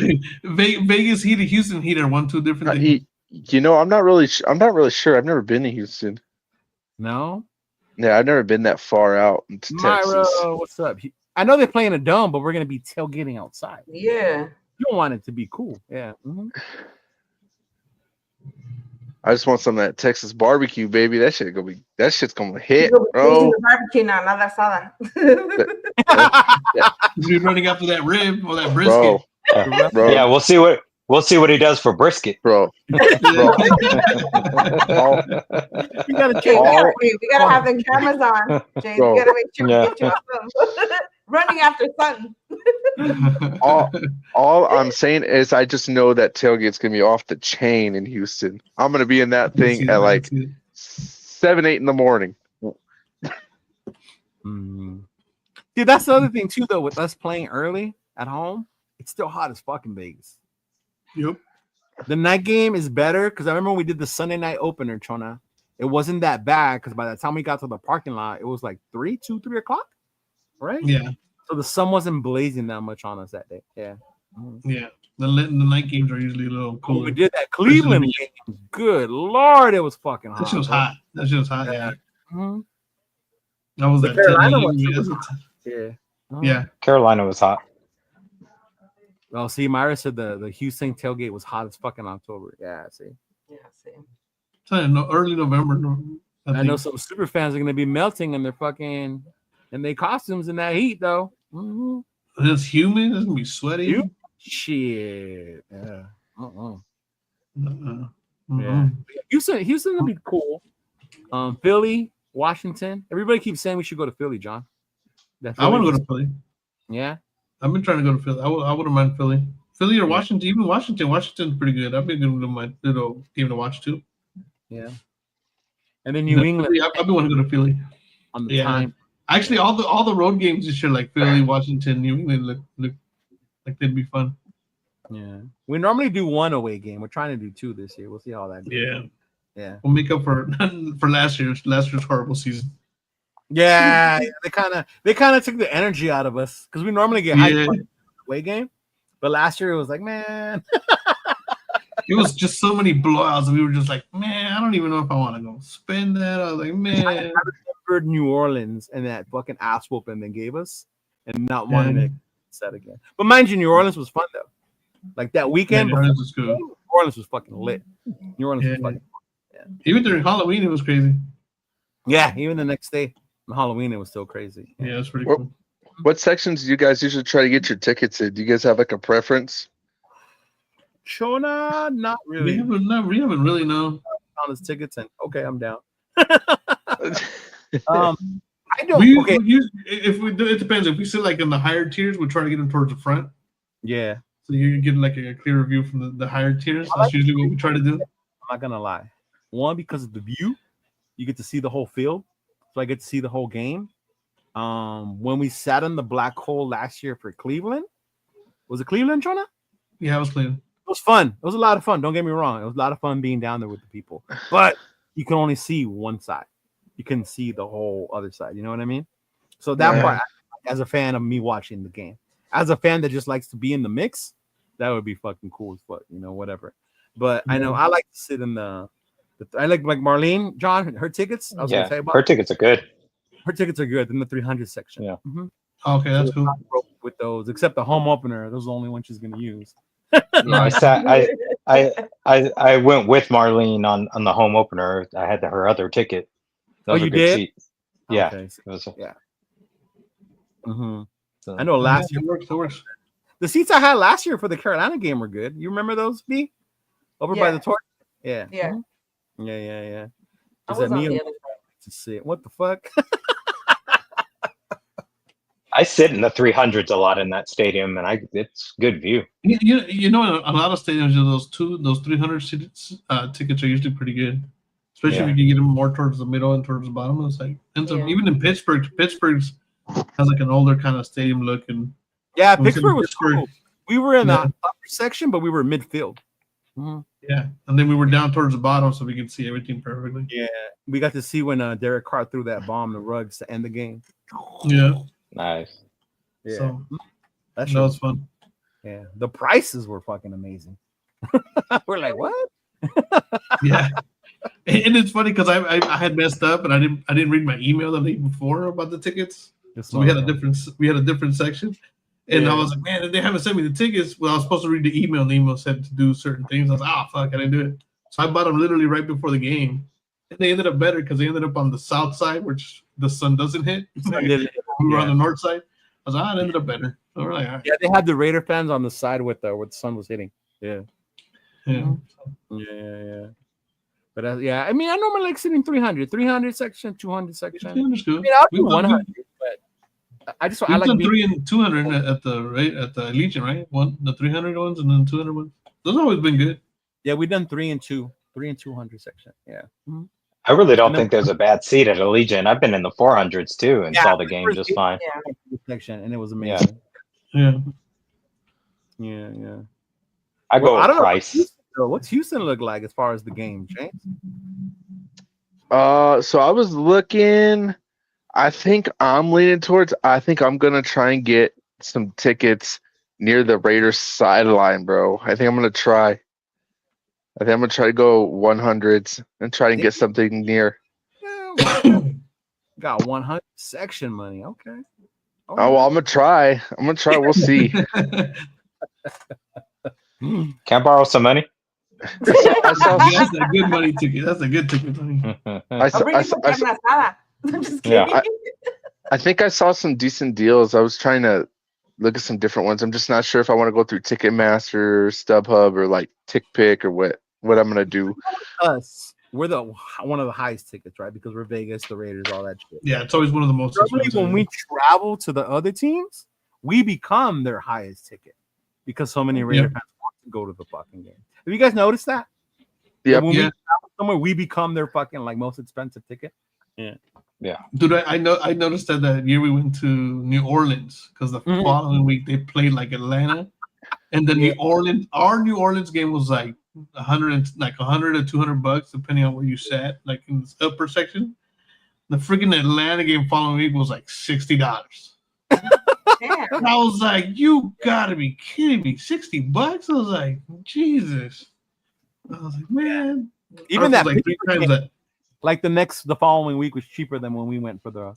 Vegas heat and Houston heat are 1-2 different things. I'm not really sure. I've never been to Houston. no, Yeah, I've never been that far out into Myra, Texas. what's up? I know they play in a dome, but we're gonna be tailgating outside. Yeah. You don't want it to be cool. Yeah. Mhm. I just want some of that Texas barbecue, baby. That shit's gonna hit, You'll be bro. tasting the barbecue now, not asada. You're running after that rib or that brisket. Bro, Yeah, we'll see what he does for brisket. bro. We gotta check. We gotta have the cameras on, James. Bro. We gotta make sure Yeah. we get you some. Running after something. All I'm saying is I just know that tailgate's gonna be off the chain in Houston. I'm gonna be in that thing at like 7, 8 in the morning. Mhm. Dude, that's the other thing too, though. With us playing early at home, it's still hot as fucking Vegas. Yep. The night game is better because I remember when we did the Sunday night opener, Chona. It wasn't that bad because by the time we got to the parking lot, it was like 3 o'clock, right? Yeah. So the sun wasn't blazing that much on us that day. Yeah. Yeah. The night games are usually a little When cooler. we did that Cleveland game, good Lord, it was fucking hot. That shit was hot. Yeah. Mhm. That was The that Carolina 10 one too years. was Yeah. Yeah. Carolina was hot. Well, see, Myra said the Houston tailgate was hot as fucking October. Yeah, see. Yeah, same. Early November. I know some super fans are gonna be melting in their fucking in their costumes in that heat though. Mhm. It's humid. It's gonna be sweaty. You- Shit. Yeah. Uh-uh. Yeah. Houston will be cool. Philly, Washington. Everybody keeps saying we should go to Philly, John. I want to go to Philly. Yeah. I've been trying to go to Philly. I wouldn't mind Philly. Philly or Washington. Even Washington. Washington's pretty good. I've been giving them my little game to watch too. Yeah. And then New England Philly, I've been wanting to go to Philly. on the time. Actually, all the road games this year, like Philly, Washington, New England, look like they'd be fun. Yeah. We normally do one away game. We're trying to do 2 this year. We'll see how that goes. Yeah. Yeah. We'll make up for last year's horrible season. Yeah. They kind of took the energy out of us because we normally get hyped for the away game. But last year it was like, man. It was just so many blowouts, and we were just like, man, I don't even know if I want to go spend that. I was like, man. I remembered New Orleans and that fucking ass whooping they gave us and not wanting to set again. But mind you, New Orleans was fun though. Like that weekend, New Orleans was good. New Orleans was fucking lit. New Orleans was fucking Even during Halloween, it was crazy. yeah. Even the next day on Halloween, it was still crazy. Yeah, it was pretty cool. What sections do you guys usually try to get your tickets in? Do you guys have like a preference? Chona, not We really. haven't really known. On his tickets and okay, I'm down. I don't. It depends. If we sit like in the higher tiers, we try to get them towards the front. Yeah. So you're getting like a clear view from the higher tiers. That's usually what we try to do. I'm not gonna lie. One, because of the view, you get to see the whole field, so I get to see the whole game. When we sat in the black hole last year for Cleveland, was it Cleveland, Chona? Yeah, it was Cleveland. It was fun. It was a lot of fun. Don't get me wrong. It was a lot of fun being down there with the people, but you can only see one side. You couldn't see the whole other side. You know what I mean? So that part, as a fan of me watching the game, as a fan that just likes to be in the mix, that would be fucking cool as fuck, whatever. But I know I like to sit in I like Marlene, John, her tickets. I was gonna say about her tickets are good. Her tickets are good in the 300 section. Yeah. Mm-hmm. Okay, that's cool. With those, except the home opener, those are the only ones she's gonna use. I went with Marlene on the home opener. I had her other ticket. Those you good did? Seats. Yeah. Okay. Yeah. Mm-hmm. So, I know last year it works. the seats I had last year for the Carolina game were good. You remember those, B? Over by the torch? Yeah. Yeah. Mm-hmm. Yeah. I was on the other side. To see it. What the fuck? I sit in the 300s a lot in that stadium, and it's good view. You know, a lot of stadiums, those 300 seats, tickets are usually pretty good, especially if you get them more towards the middle and towards the bottom. It's like even in Pittsburgh's has like an older kind of stadium look, and Pittsburgh was cool. We were in the upper section, but we were midfield. Mm-hmm. Yeah, and then we were down towards the bottom, so we could see everything perfectly. Yeah, we got to see when Derek Carr threw that bomb to Ruggs to end the game. Yeah, nice. Yeah, so that was fun. Yeah, the prices were fucking amazing. We're like, what? Yeah, and it's funny because I had messed up and I didn't read my email the day before about the tickets. So we had a different section. And I was like, man, they haven't sent me the tickets. Well, I was supposed to read the email, and the email said to do certain things. I was like, fuck, I didn't do it. So I bought them literally right before the game. And they ended up better because they ended up on the south side, which the sun doesn't hit. We were on the north side. I was like, it ended up better. So we're like, all right. Yeah, they had the Raider fans on the side where the sun was hitting. Yeah. But I mean, I normally like sitting 300 section, 200 section. 200's good. I mean, I'll do 100, but I like done 3 and 200 at the Legion, right? The 300 ones and then 200 ones. Those have always been good. Yeah, we've done 3 and 200 section. Yeah. Mm-hmm. I really don't think there's a bad seat at a Legion. I've been in the 400s too and saw the game just fine. Yeah, section, and it was amazing. Yeah. I go with price. What's Houston look like as far as the game, James? So I was looking. I think I'm leaning towards. I think I'm gonna try and get some tickets near the Raiders sideline, bro. I think I'm gonna try to go 100s and try and get something near. Got 100 section money. Okay. Oh, well, I'm gonna try. We'll see. Can't borrow some money. I saw that's a good money ticket. That's a good ticket money. I'm just kidding. Yeah, I think I saw some decent deals. I was trying to look at some different ones. I'm just not sure if I want to go through Ticketmaster, StubHub, or like TickPick, or what I'm gonna do. We're one of the highest tickets, right? Because we're Vegas, the Raiders, all that shit. Yeah, it's always one of the most expensive. When we travel to the other teams, we become their highest ticket because so many Raider fans want to go to the fucking game. Have you guys noticed that? Yeah. When we travel somewhere, we become their fucking most expensive ticket. Yeah. Dude, I noticed that year we went to New Orleans because the following week they played like Atlanta, and then our New Orleans game was like $100 to $200 depending on where you sat, like in the upper section. The freaking Atlanta game following week was like $60. And I was like, you gotta be kidding me. $60? I was like, Jesus. I was like, man. Even that, like 3 times that. Like the following week was cheaper than when we went for the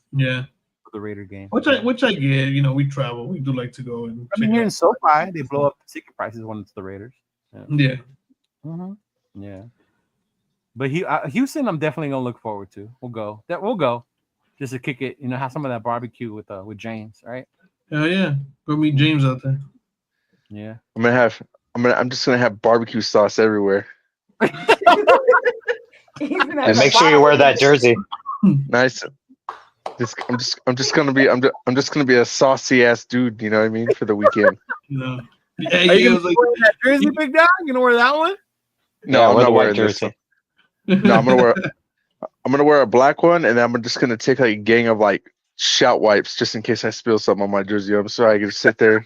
Raider game. Which I get, we travel. We do like to go and here in SoFi, they blow up the ticket prices when it's the Raiders. Yeah. Mm-hmm. Yeah. But Houston, I'm definitely gonna look forward to. We'll go. Just to kick it, have some of that barbecue with James, right? Yeah. Go meet James out there. Yeah. I'm just gonna have barbecue sauce everywhere. And make sure you wear that jersey. Nice. I'm just gonna be a saucy ass dude. You know what I mean, for the weekend. No. Are you gonna wear that jersey, Big Dog? You gonna wear that one? No, I'm not wearing this one. No, I'm gonna wear a black one, and I'm just gonna take like a gang of like shout wipes just in case I spill something on my jersey. I'm sorry, I can sit there.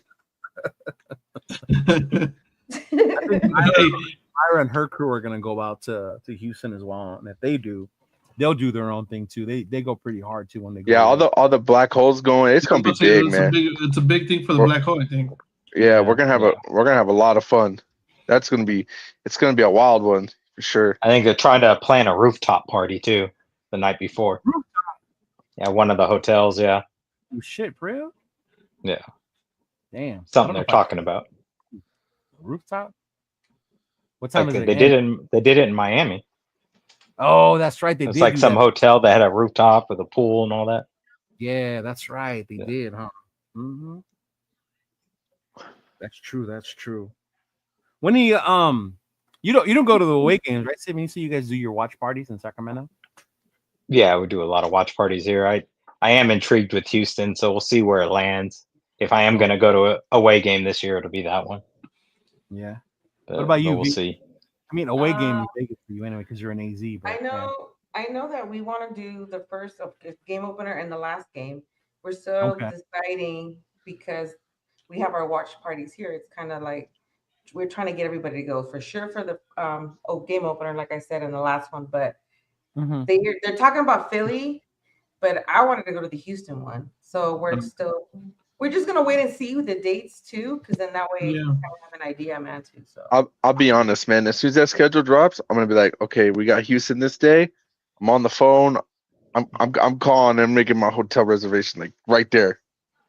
Myra and her crew are gonna go out to Houston as well, and if they do, they'll do their own thing too. They go pretty hard too when they go. Yeah, all the black holes going. It's gonna be big, man. It's a big thing for the black hole, I think. Yeah, we're gonna have a lot of fun. It's gonna be a wild one for sure. I think they're trying to plan a rooftop party too the night before. Yeah, one of the hotels. Yeah. Oh, shit, for real? Yeah. Damn. Something they're talking about. Rooftop? What time is it? They did it in Miami. Oh, that's right. It's like some hotel that had a rooftop with a pool and all that. Yeah, that's right. They did, huh? Mm-hmm. That's true. That's true. When you don't go to the away games, right? Sid? When you see you guys do your watch parties in Sacramento. Yeah, we do a lot of watch parties here. I am intrigued with Houston, so we'll see where it lands. If I am going to go to an away game this year, it'll be that one. Yeah. But, what about you? We'll see. I mean, away game is big for you anyway because you're an AZ. But, I know that we want to do the first game opener and the last game. We're still deciding because we have our watch parties here. It's kind of like we're trying to get everybody to go for sure for the game opener, like I said in the last one. But they're talking about Philly, but I wanted to go to the Houston one. So we're just gonna wait and see the dates too, because then that way you kind of have an idea, man. Too. So I'll be honest, man. As soon as that schedule drops, I'm gonna be like, okay, we got Houston this day. I'm on the phone. I'm calling and making my hotel reservation like right there.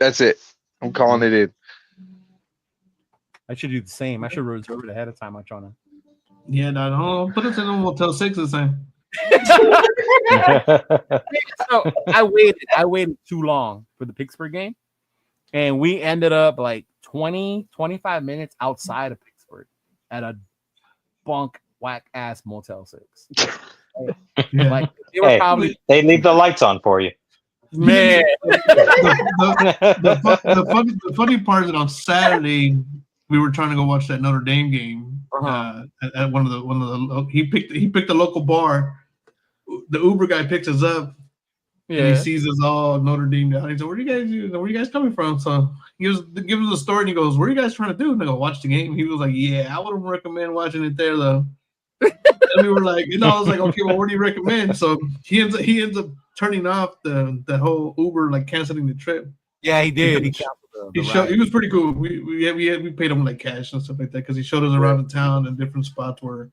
That's it. I'm calling it in. I should do the same. I should reserve it ahead of time. Much on it. Yeah, no, put us in Motel 6 this time. So I waited too long for the Pittsburgh game, and we ended up like 20-25 minutes outside of Pittsburgh at a bunk whack ass Motel 6. Like they were probably they leave the lights on for you. Man, the funny part is that on Saturday we were trying to go watch that Notre Dame game at one of the he picked a local bar. The Uber guy picks us up. Yeah, and he sees us all Notre Dame down. He said, "Where you guys coming from?" So he gives us a story and he goes, "What are you guys trying to do?" And I go, "Watch the game." He was like, "Yeah, I wouldn't recommend watching it there though." And we were like, I was like, "Okay, well, what do you recommend?" So he ends up turning off the whole Uber, like canceling the trip. Yeah, he did. He was pretty cool. We paid him like cash and stuff like that because he showed us around the town and different spots where,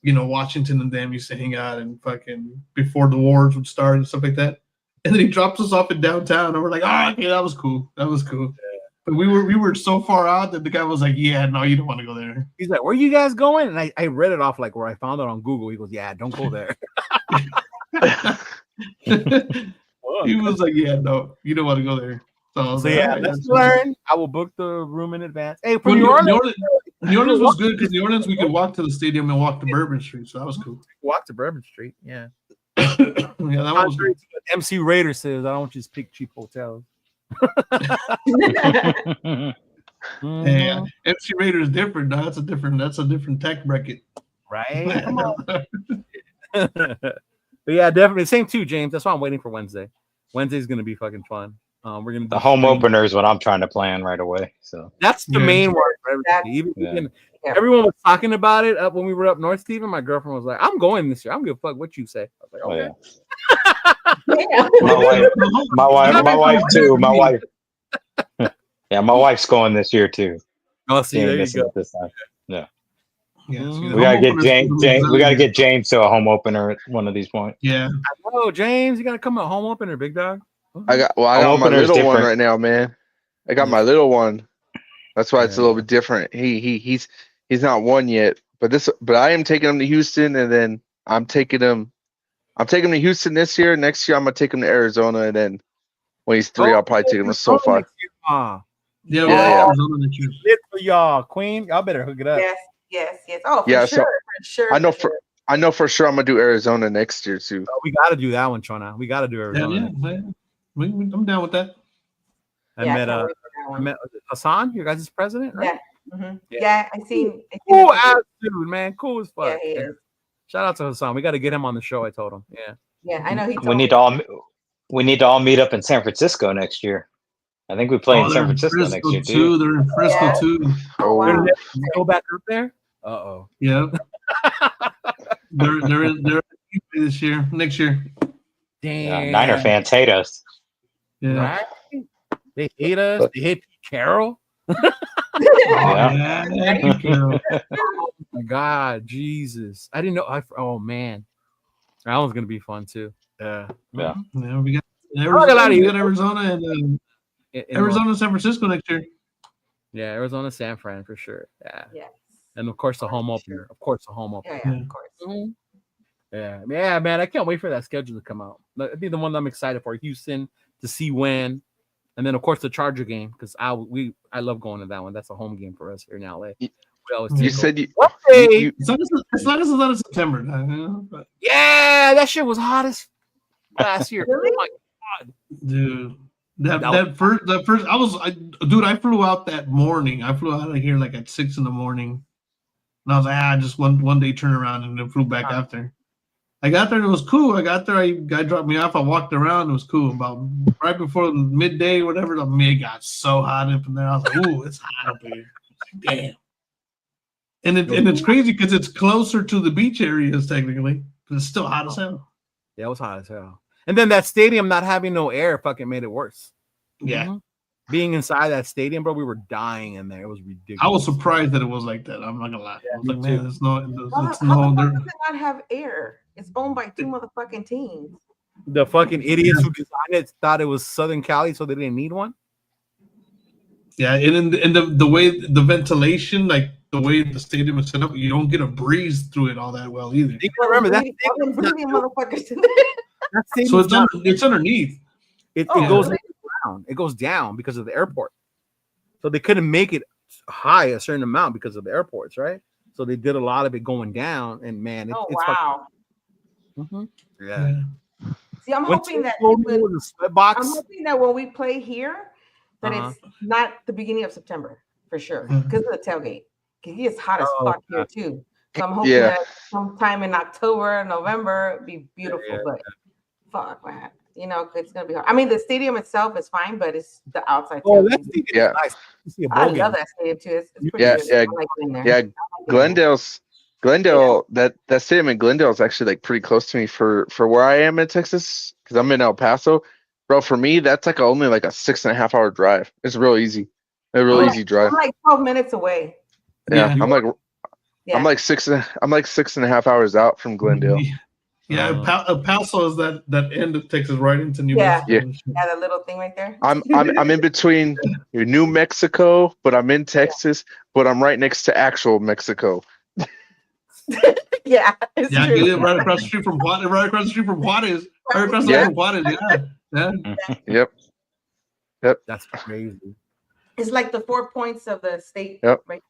Washington and them used to hang out and fucking before the wars would start and stuff like that. And then he drops us off in downtown and we're like, "Oh, okay, that was cool. That was cool." Yeah. But we were so far out that the guy was like, "Yeah, no, you don't want to go there." He's like, "Where you guys going?" And I read it off like where I found it on Google. He goes, "Yeah, don't go there." He was like, "Yeah, no, you don't want to go there." So let's learn. I will book the room in advance. Hey, from New Orleans was good because New Orleans we could walk to the stadium and walk to Bourbon Street, so that was cool. Walk to Bourbon Street, yeah. Yeah, that was good. MC Raider says, "I don't just pick cheap hotels." Yeah, MC Raider is different. No, that's a different tax bracket, right? Come on. But yeah, definitely same too, James. That's why I'm waiting for Wednesday. Wednesday's gonna be fucking fun. We're gonna the home opener is what I'm trying to plan right away. So that's the main one for everybody. Everyone was talking about it up when we were up north, Steven. My girlfriend was like, "I'm going this year. I'm gonna fuck what you say." I was like, "Okay." My wife too. My wife. Yeah, my wife's going this year too. Oh, see, there you go. This time. Yeah. Yeah, we gotta get James. We gotta get James to a home opener at one of these points. Yeah. I know, James. You gotta come to home opener, big dog. I got my little one right now, man. I got my little one. That's why it's a little bit different. He's not one yet, but I am taking him to Houston, and then I'm taking him to Houston this year. Next year I'm gonna take him to Arizona, and then when he's 3, I'll probably take him to SoFi. Yeah. Good for y'all, Queen. Y'all better hook it up. Yes. Oh, for sure. I know for sure I'm gonna do Arizona next year too. Oh, we got to do that one, Chona. We got to do Arizona. Yeah. I'm down with that. I met Hassan, your guys' president, right? Yeah. Mm-hmm. Yeah, I seen. Cool ass dude, man. Cool as fuck. Yeah, he is. Shout out to Hassan. We got to get him on the show. I told him. Yeah, I know. We need to all meet up in San Francisco next year. I think we play in San Francisco next year too. They're in Frisco too. Oh, wow. Go back up there. Uh-oh. Yeah. they're this year, next year. Damn. Niner fans hate us. Yeah. Right? They hate us. They hate Pete Carroll. Yeah. Oh my God, Jesus! I didn't know. Oh man, that one's gonna be fun too. Yeah. Yeah. Yeah, we got Arizona and Arizona, San Francisco next year. Yeah, Arizona, San Fran for sure. Yeah. Yes. And of course the home opener. Of course the home opener. Yeah, of course. Yeah, man, I can't wait for that schedule to come out. That'd be the one I'm excited for. Houston to see when, and then of course the Charger game because I love going to that one. That's a home game for us here in LA. You said you As long as it's not in September. But, yeah, that shit was hot as last year. Really? Oh my God, dude. That first I flew out that morning. I flew out of here like at 6 a.m. and I was like, just one day turnaround and then flew back after. I got there and it was cool. I got there, guy dropped me off. I walked around, it was cool. About right before midday, whatever, it got so hot up in there. I was like, ooh, it's hot up here. Damn. And it's crazy because it's closer to the beach areas technically, but it's still hot as hell. Yeah, it was hot as hell. And then that stadium not having no air fucking made it worse. Yeah. Mm-hmm. Being inside that stadium, bro, we were dying in there. It was ridiculous. I was surprised that it was like that. I'm not gonna lie. I was like, man, it's How the fuck does it not have air? It's owned by 2 motherfucking teams. The fucking idiots who designed it thought it was Southern Cali, so they didn't need one. Yeah, and the way the ventilation, like the way the stadium is set up, you don't get a breeze through it all that well either. You can remember that. Motherfuckers. So it's underneath. It goes down. It goes down because of the airport. So they couldn't make it high a certain amount because of the airports, right? So they did a lot of it going down, and man, it's wow. Yeah. See, I'm hoping that when we play here, that it's not the beginning of September for sure because of the tailgate. Because it's hot as fuck here too. So I'm hoping that sometime in October, November, it'd be beautiful. But fuck, man, it's gonna be hard. I mean, the stadium itself is fine, but it's the outside. Nice. I love that stadium too. It's pretty good. I like being there. Yeah. Glendale, that stadium in Glendale is actually like pretty close to me for where I am in Texas because I'm in El Paso. Bro, for me, that's like only like a 6.5 hour drive. It's real easy. Easy drive. I'm like 12 minutes away. Yeah, I'm like 6.5 hours out from Glendale. Yeah, El Paso is that end of Texas right into New Mexico. Yeah, that little thing right there. I'm in between New Mexico, but I'm in Texas, but I'm right next to actual Mexico. Yeah, it's true. Right across the street from Juarez. Right across the street from Juarez. Yeah. Yep. That's crazy. It's like the 4 points of the state. Yep. Right,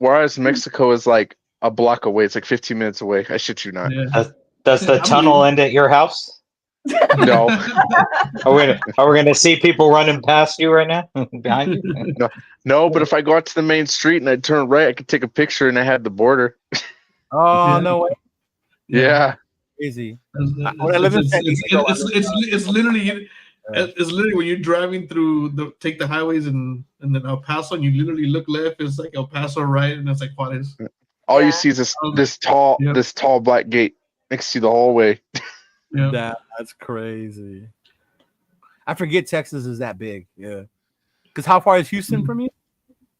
Juarez, Mexico is like a block away. It's like 15 minutes away. I shit you not. Yeah. Does the tunnel end at your house? No. Are we gonna see people running past you right now behind you? No, but if I go out to the main street and I turn right, I could take a picture and I had the border. Oh no way! Yeah, crazy. It's literally when you're driving through take the highways and then El Paso and you literally look left, it's like El Paso right, and it's like Juarez. All you see is this tall black gate next to the hallway. Yeah. That's crazy. I forget Texas is that big. Yeah. Because how far is Houston from you?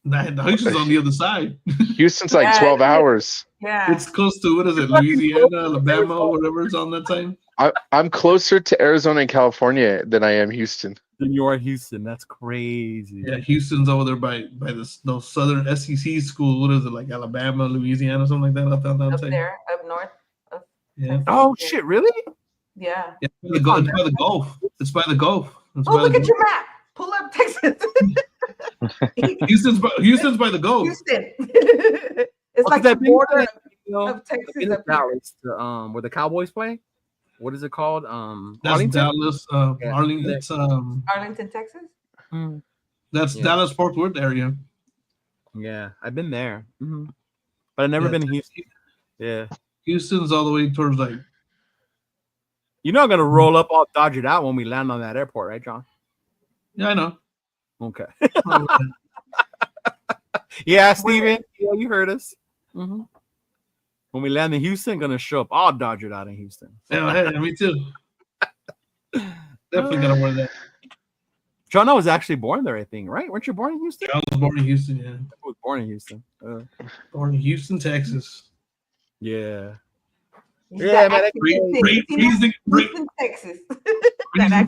Houston's on the other side. Houston's like 12 hours. Yeah. It's close to, what is it, Louisiana, Alabama, or whatever is on that time. I'm closer to Arizona and California than I am Houston. Then you are Houston. That's crazy. Yeah, Houston's over there by those southern SEC schools. What is it, like Alabama, Louisiana, something like that? Up there, up north. Yeah. Oh shit! Really? Yeah. It's by the Gulf. It's by the Gulf. Look at your map. Pull up Texas. Houston's by the Gulf. Houston. It's like the border of Texas. Dallas, where the Cowboys play. What is it called? That's Arlington? Dallas. Arlington. That's Arlington, Texas. That's Dallas Fort Worth area. Yeah, I've been there, but I've never been to Houston. Yeah, Houston's all the way towards like. You're not gonna roll up all dodge it out when we land on that airport, right, John? Yeah, I know. Okay. Yeah, Steven. Yeah, you heard us. When we land in Houston, gonna show up all Dodgered out in Houston. Yeah, me too. Definitely gonna wear that. John was actually born there, I think, right? Weren't you born in Houston? I was born in Houston, yeah. I was born in Houston. Born in Houston, Texas. Yeah. Yeah, man. Raised in Texas.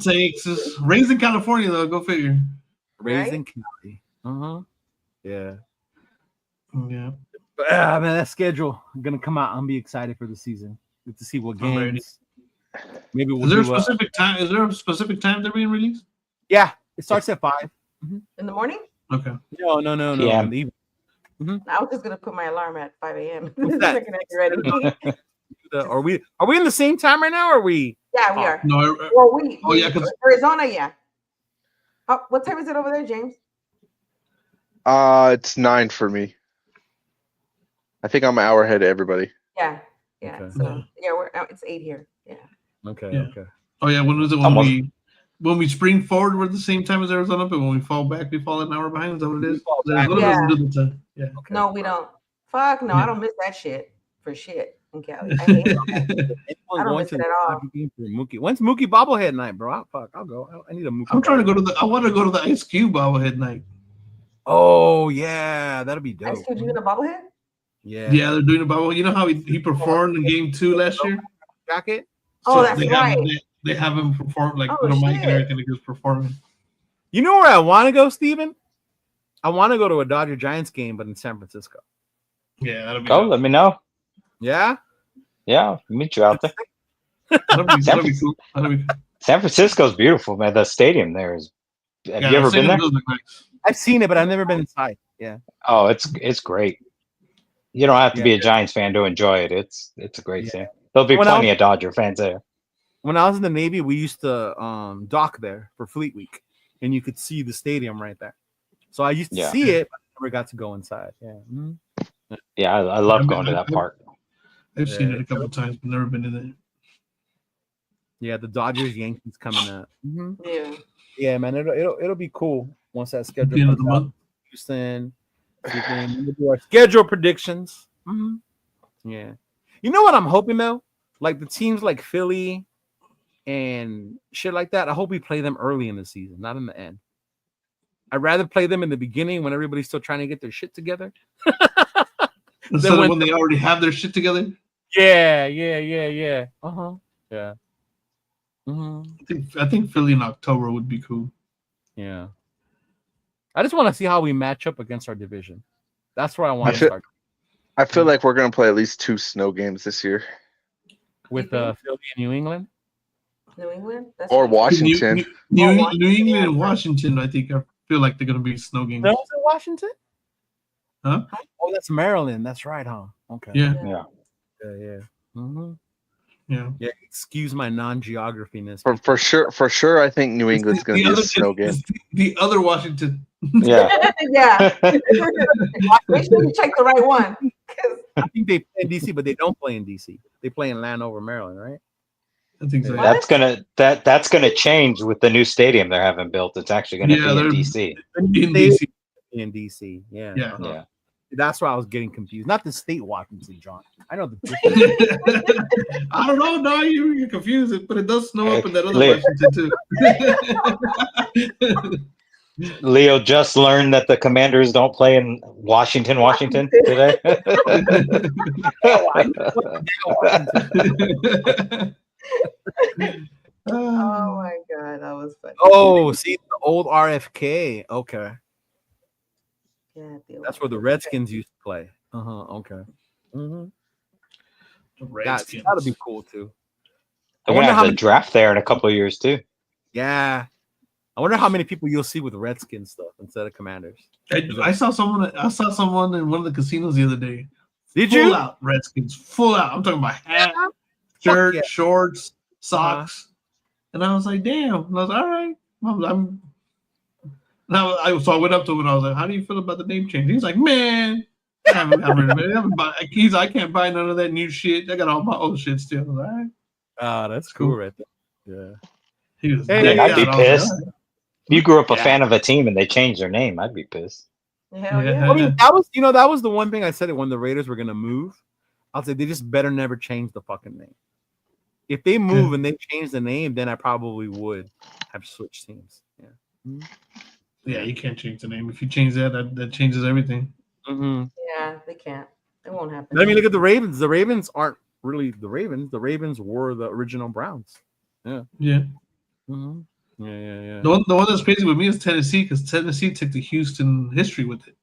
Texas. Raised in California, though. Go figure. Raised in Cali. Yeah. Yeah. But man, that schedule gonna come out. I'm be excited for the season. Get to see what games. Maybe we'll. Is there a specific time? Is there a specific time they're being released? Yeah, it starts at 5 in the morning. Okay. No. Yeah. In the evening. I was just gonna put my alarm at 5 a.m. What's that? Ready. Are we in the same time right now? Or are we? Yeah, we are. No. Well, because Arizona, yeah. Oh, what time is it over there, James? It's 9 for me. I think I'm an hour ahead of everybody. Yeah. Okay. So it's 8 here. Yeah. Okay. Oh yeah, when was it when we spring forward we're at the same time as Arizona, but when we fall back we fall an hour behind? Is that what it is? Yeah. Okay. No, we don't. Fuck no, I don't miss that shit for shit in Cali. I hate it. I don't miss it at all. When's Mookie bobblehead night, bro? I'll go. I need a Mookie. I'm trying to go to I want to go to the Ice Cube bobblehead night. Oh yeah, that'll be dope. Ice Cube doing a bobblehead? Yeah, they're doing a bubble. You know how he performed in Game 2 last year? Jacket. Oh, that's right. They have him perform like with a mic and everything. He was performing. You know where I want to go, Steven? I want to go to a Dodger Giants game, but in San Francisco. Yeah, that'll be. Go. Let me know. Yeah. Yeah, meet you out there. That'll be cool. San Francisco's beautiful, man. The stadium there is. Have you ever been there? Nice. I've seen it, but I've never been inside. Yeah. Oh, it's great. You don't have to be a Giants fan to enjoy it. It's a great thing. There'll be plenty of Dodger fans there. When I was in the Navy, we used to dock there for Fleet Week, and you could see the stadium right there. So I used to see it, but I never got to go inside. Yeah. Mm-hmm. Yeah, I love going to that park. I've seen it a couple of times, but never been in it. Yeah, the Dodgers Yankees coming up. Mm-hmm. Yeah. Yeah, man, it'll be cool once that schedule comes out. Houston. We'll do our schedule predictions. Mm-hmm. Yeah. You know what I'm hoping though? Like the teams like Philly and shit like that, I hope we play them early in the season, not in the end. I'd rather play them in the beginning when everybody's still trying to get their shit together. Instead of when they already have their shit together? Yeah. Uh-huh. Yeah. Mm-hmm. I think Philly in October would be cool. Yeah. I just want to see how we match up against our division. That's where I want to start. I feel like we're going to play at least 2 snow games this year. With Philly and New England? New England? Or Washington. New England and Washington, I feel like they're going to be snow games. That was in Washington? Huh? Oh, that's Maryland. That's right, huh? Okay. Yeah. Mm-hmm. Yeah. Excuse my non-geography-ness. For sure, I think New England's going to be a snow game. The other Washington. Yeah. Yeah. Make sure you check the right one. I think they play in DC, but they don't play in DC. They play in Landover, Maryland, right? I think so. That's gonna change with the new stadium they're having built. It's actually gonna be in DC. In DC, yeah. Yeah. That's why I was getting confused. Not the state Washington, John. I know the difference. I don't know. No, you're confused, but it does snow up in that other Washington too. Leo just learned that the Commanders don't play in Washington today. Oh my god, that was funny. Oh, see the old RFK. Okay. Yeah, that's where the Redskins used to play. Okay. Mm-hmm. That'll be cool too. I wonder how the draft there in a couple of years too. Yeah. I wonder how many people you'll see with Redskins stuff instead of Commanders. I saw someone in one of the casinos the other day. Did full you? Out Redskins, full out. I'm talking about hat, shirt, shorts, socks, and I was like, "Damn!" And I was like, "All right." So I went up to him and I was like, "How do you feel about the name change?" He's like, "Man, I can't buy none of that new shit. I got all my old shit still." I was like, all right. Oh, that's cool right there. Yeah. He was I'd be pissed. If you grew up a fan of a team and they changed their name, I'd be pissed. Hell yeah. I mean, that was the one thing I said when the Raiders were gonna move. I'll say they just better never change the fucking name. If they move and they change the name, then I probably would have switched teams. Yeah. Mm-hmm. Yeah, you can't change the name. If you change that changes everything. Mm-hmm. Yeah, they can't. It won't happen. I mean, look at the Ravens. The Ravens aren't really the Ravens. The Ravens were the original Browns. Yeah. Yeah. Mm-hmm. Yeah. The one that's crazy with me is Tennessee, because Tennessee took the Houston history with it.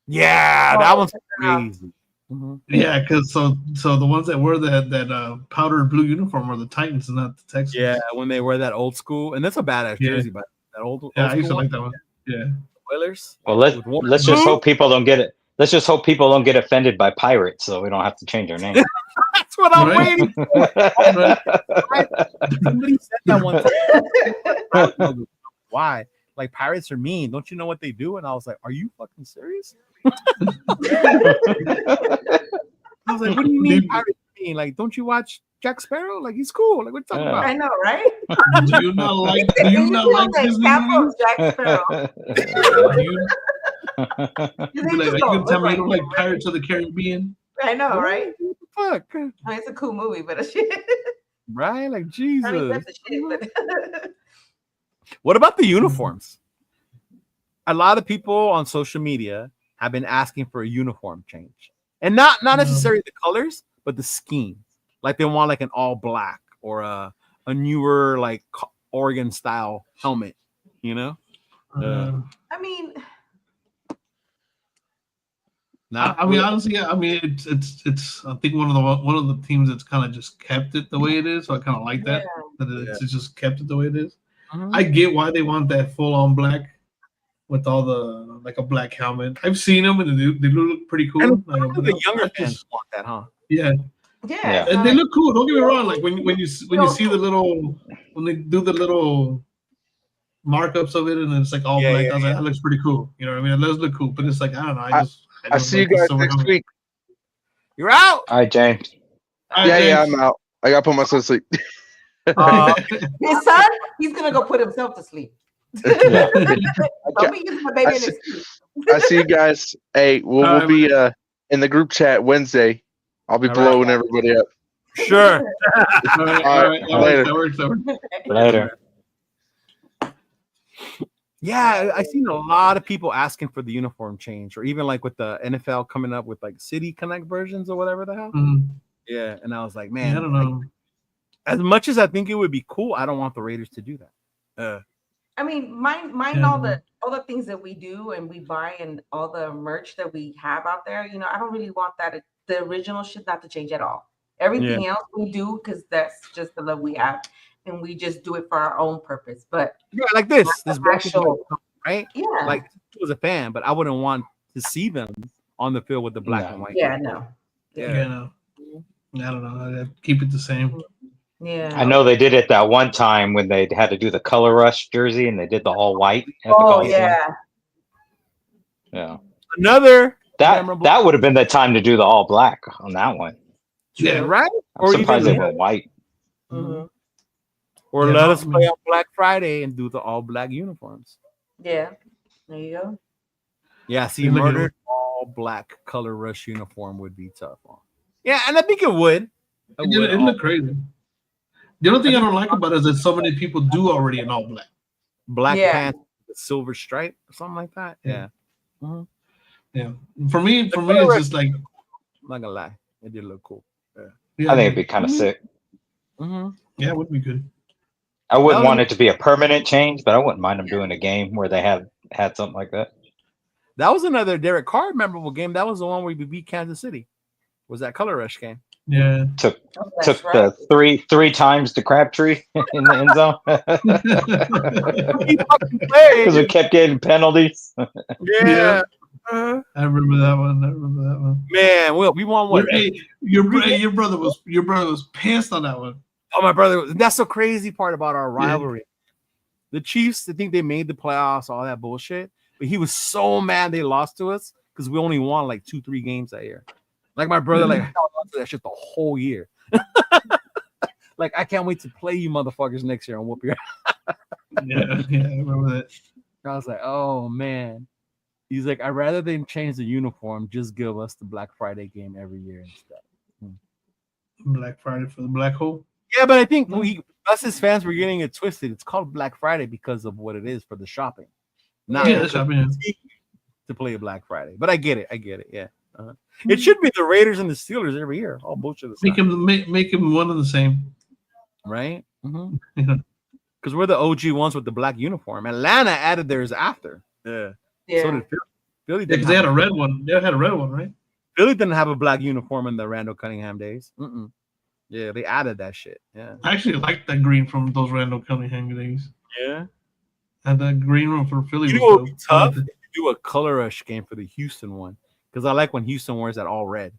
Yeah, that one's crazy. Mm-hmm. Yeah, because so the ones that wear that powder blue uniform are the Titans, and not the Texans. Yeah, when they wear that old school, and that's a badass jersey, but that old I used to one. like that one. Yeah. Oilers. Well, let's just hope people don't get it. Let's just hope people don't get offended by pirates, so we don't have to change our name. That's what I'm waiting for. Somebody said that one time. Why? Like, pirates are mean. Don't you know what they do? And I was like, are you fucking serious? I was like, what do you mean pirates are mean? Like, don't you watch Jack Sparrow? Like, he's cool. Like, what are you talking about? I know, right? Do you not like Disney movies? Jack Sparrow. You can tell me you don't like Pirates of the Caribbean? I know, right? What the fuck? I mean, it's a cool movie, but shit. Right? Like, Jesus. I mean, that's the shit, but What about the uniforms? A lot of people on social media have been asking for a uniform change, and not necessarily the colors, but the scheme. Like, they want like an all black or a newer like Oregon style helmet. You know? I mean, I mean, honestly, I mean, it's. I think one of the teams that's kind of just kept it the way it is. So I kind of like that. It's just kept it the way it is. I get why they want that full on black with all the like a black helmet. I've seen them and they look pretty cool. And the younger fans want that, huh? Yeah. Yeah. And they look cool. Don't get me wrong. Like when you see the little when they do the little markups of it and it's like all black, I was like, that looks pretty cool. You know what I mean? It does look cool, but it's like I don't know. I see you guys next week. You're out. All right, James. Yeah, I'm out. I gotta put myself to sleep. His son, he's gonna go put himself to sleep. Don't be using my baby in his sleep. I see you guys. Hey, we'll be in the group chat Wednesday. I'll be blowing everybody up. Sure. All right. Later. Yeah, I've seen a lot of people asking for the uniform change, or even like with the NFL coming up with like City Connect versions or whatever the hell. Mm-hmm. Yeah, and I was like, man, I don't know. Like, as much as I think it would be cool, I don't want the Raiders to do that. I mean, mine all the things that we do and we buy and all the merch that we have out there. You know, I don't really want that the original shit not to change at all. Everything else we do because that's just the love we have, and we just do it for our own purpose. But like this actual, right? Yeah, like I was a fan, but I wouldn't want to see them on the field with the black and white. Yeah, no. Yeah, no. I don't know. I'd keep it the same. Yeah, I know they did it that one time when they had to do the color rush jersey and they did the all white. Yeah. Another that would have been the time to do the all black on that one. Yeah, right. I'm surprised they went white. Mm-hmm. Or let us play on Black Friday and do the all black uniforms. Yeah, there you go. Yeah, see, murdered all black color rush uniform would be tough. Yeah, and I think it would. It looked crazy. The only thing I don't like about it is that so many people do already in all black. Black pants, silver stripe, or something like that. Yeah. Mm-hmm. Yeah. For me, it's just like. I'm not gonna lie, it did look cool. I think it'd be kind of sick. Mm-hmm. Yeah, it would be good. I wouldn't want it to be a permanent change, but I wouldn't mind them doing a game where they had something like that. That was another Derek Carr memorable game. That was the one where we beat Kansas City. Was that color rush game? Yeah. Took the three times the Crabtree in the end zone because we kept getting penalties. Yeah. I remember that one. Man, we won one. Your brother was pissed on that one. Oh, my brother. That's the crazy part about our rivalry. Yeah. The Chiefs, I think they made the playoffs, all that bullshit. But he was so mad they lost to us because we only won like 2-3 games that year. Like my brother, like held on to that shit the whole year. Like, I can't wait to play you motherfuckers next year and whoop your Yeah, I remember that. I was like, oh man. He's like, I'd rather than change the uniform, just give us the Black Friday game every year instead. Black Friday for the black hole. Yeah, but I think us as fans were getting it twisted. It's called Black Friday because of what it is for the shopping. Not Yeah, the shopping. to play a Black Friday. But I get it. Yeah. It should be the Raiders and the Steelers every year. All bullshit. Make him one and the same. Right? Because we're the OG ones with the black uniform. Atlanta added theirs after. Yeah. So did Philly. Philly because they had a red one. They had a red one, right? Philly didn't have a black uniform in the Randall Cunningham days. Yeah, they added that shit. Yeah. I actually liked that green from those Randall Cunningham days. Yeah. And that green one for Philly. You know what would be tough? If you do a color rush game for the Houston one. Because I like when Houston wears that all red.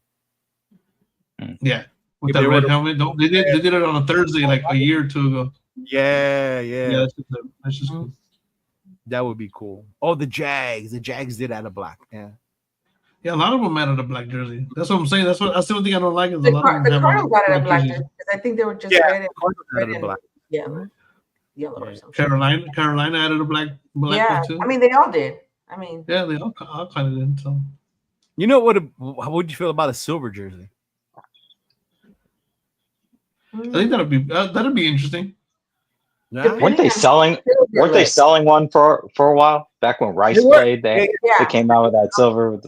Yeah. With that red helmet. They did it on a Thursday like a year or two ago. Yeah. That's just cool. That would be cool. Oh, the Jags. The Jags did add a black. Yeah. Yeah, a lot of them added a black jersey. That's what I'm saying. That's the only thing I don't like is the a lot of them Cardinals got a black jersey because I think they were just red and black. Yellow or something. Carolina added a black one too. I mean, they all did. I mean, yeah, they all kind of did. So, you know how would you feel about a silver jersey? I think that'd be interesting. Yeah. Weren't they selling one for a while back when Rice played? They came out with that silver.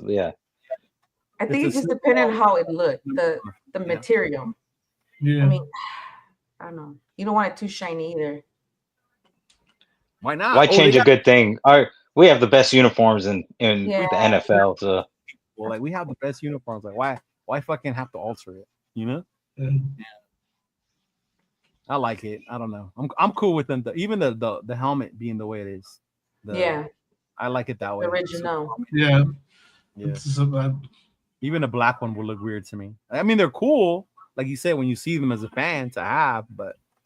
I think it just depended on how it looked, the material. Yeah. I mean, I don't know. You don't want it too shiny either. Why not? Why change a good thing? We have the best uniforms in the NFL. So. Well, like we have the best uniforms. Like why fucking have to alter it? You know? Yeah. I like it. I don't know. I'm cool with them. Even the helmet being the way it is. I like it that way. Original. Yeah. Even a black one will look weird to me. I mean, they're cool, like you said, when you see them as a fan to have,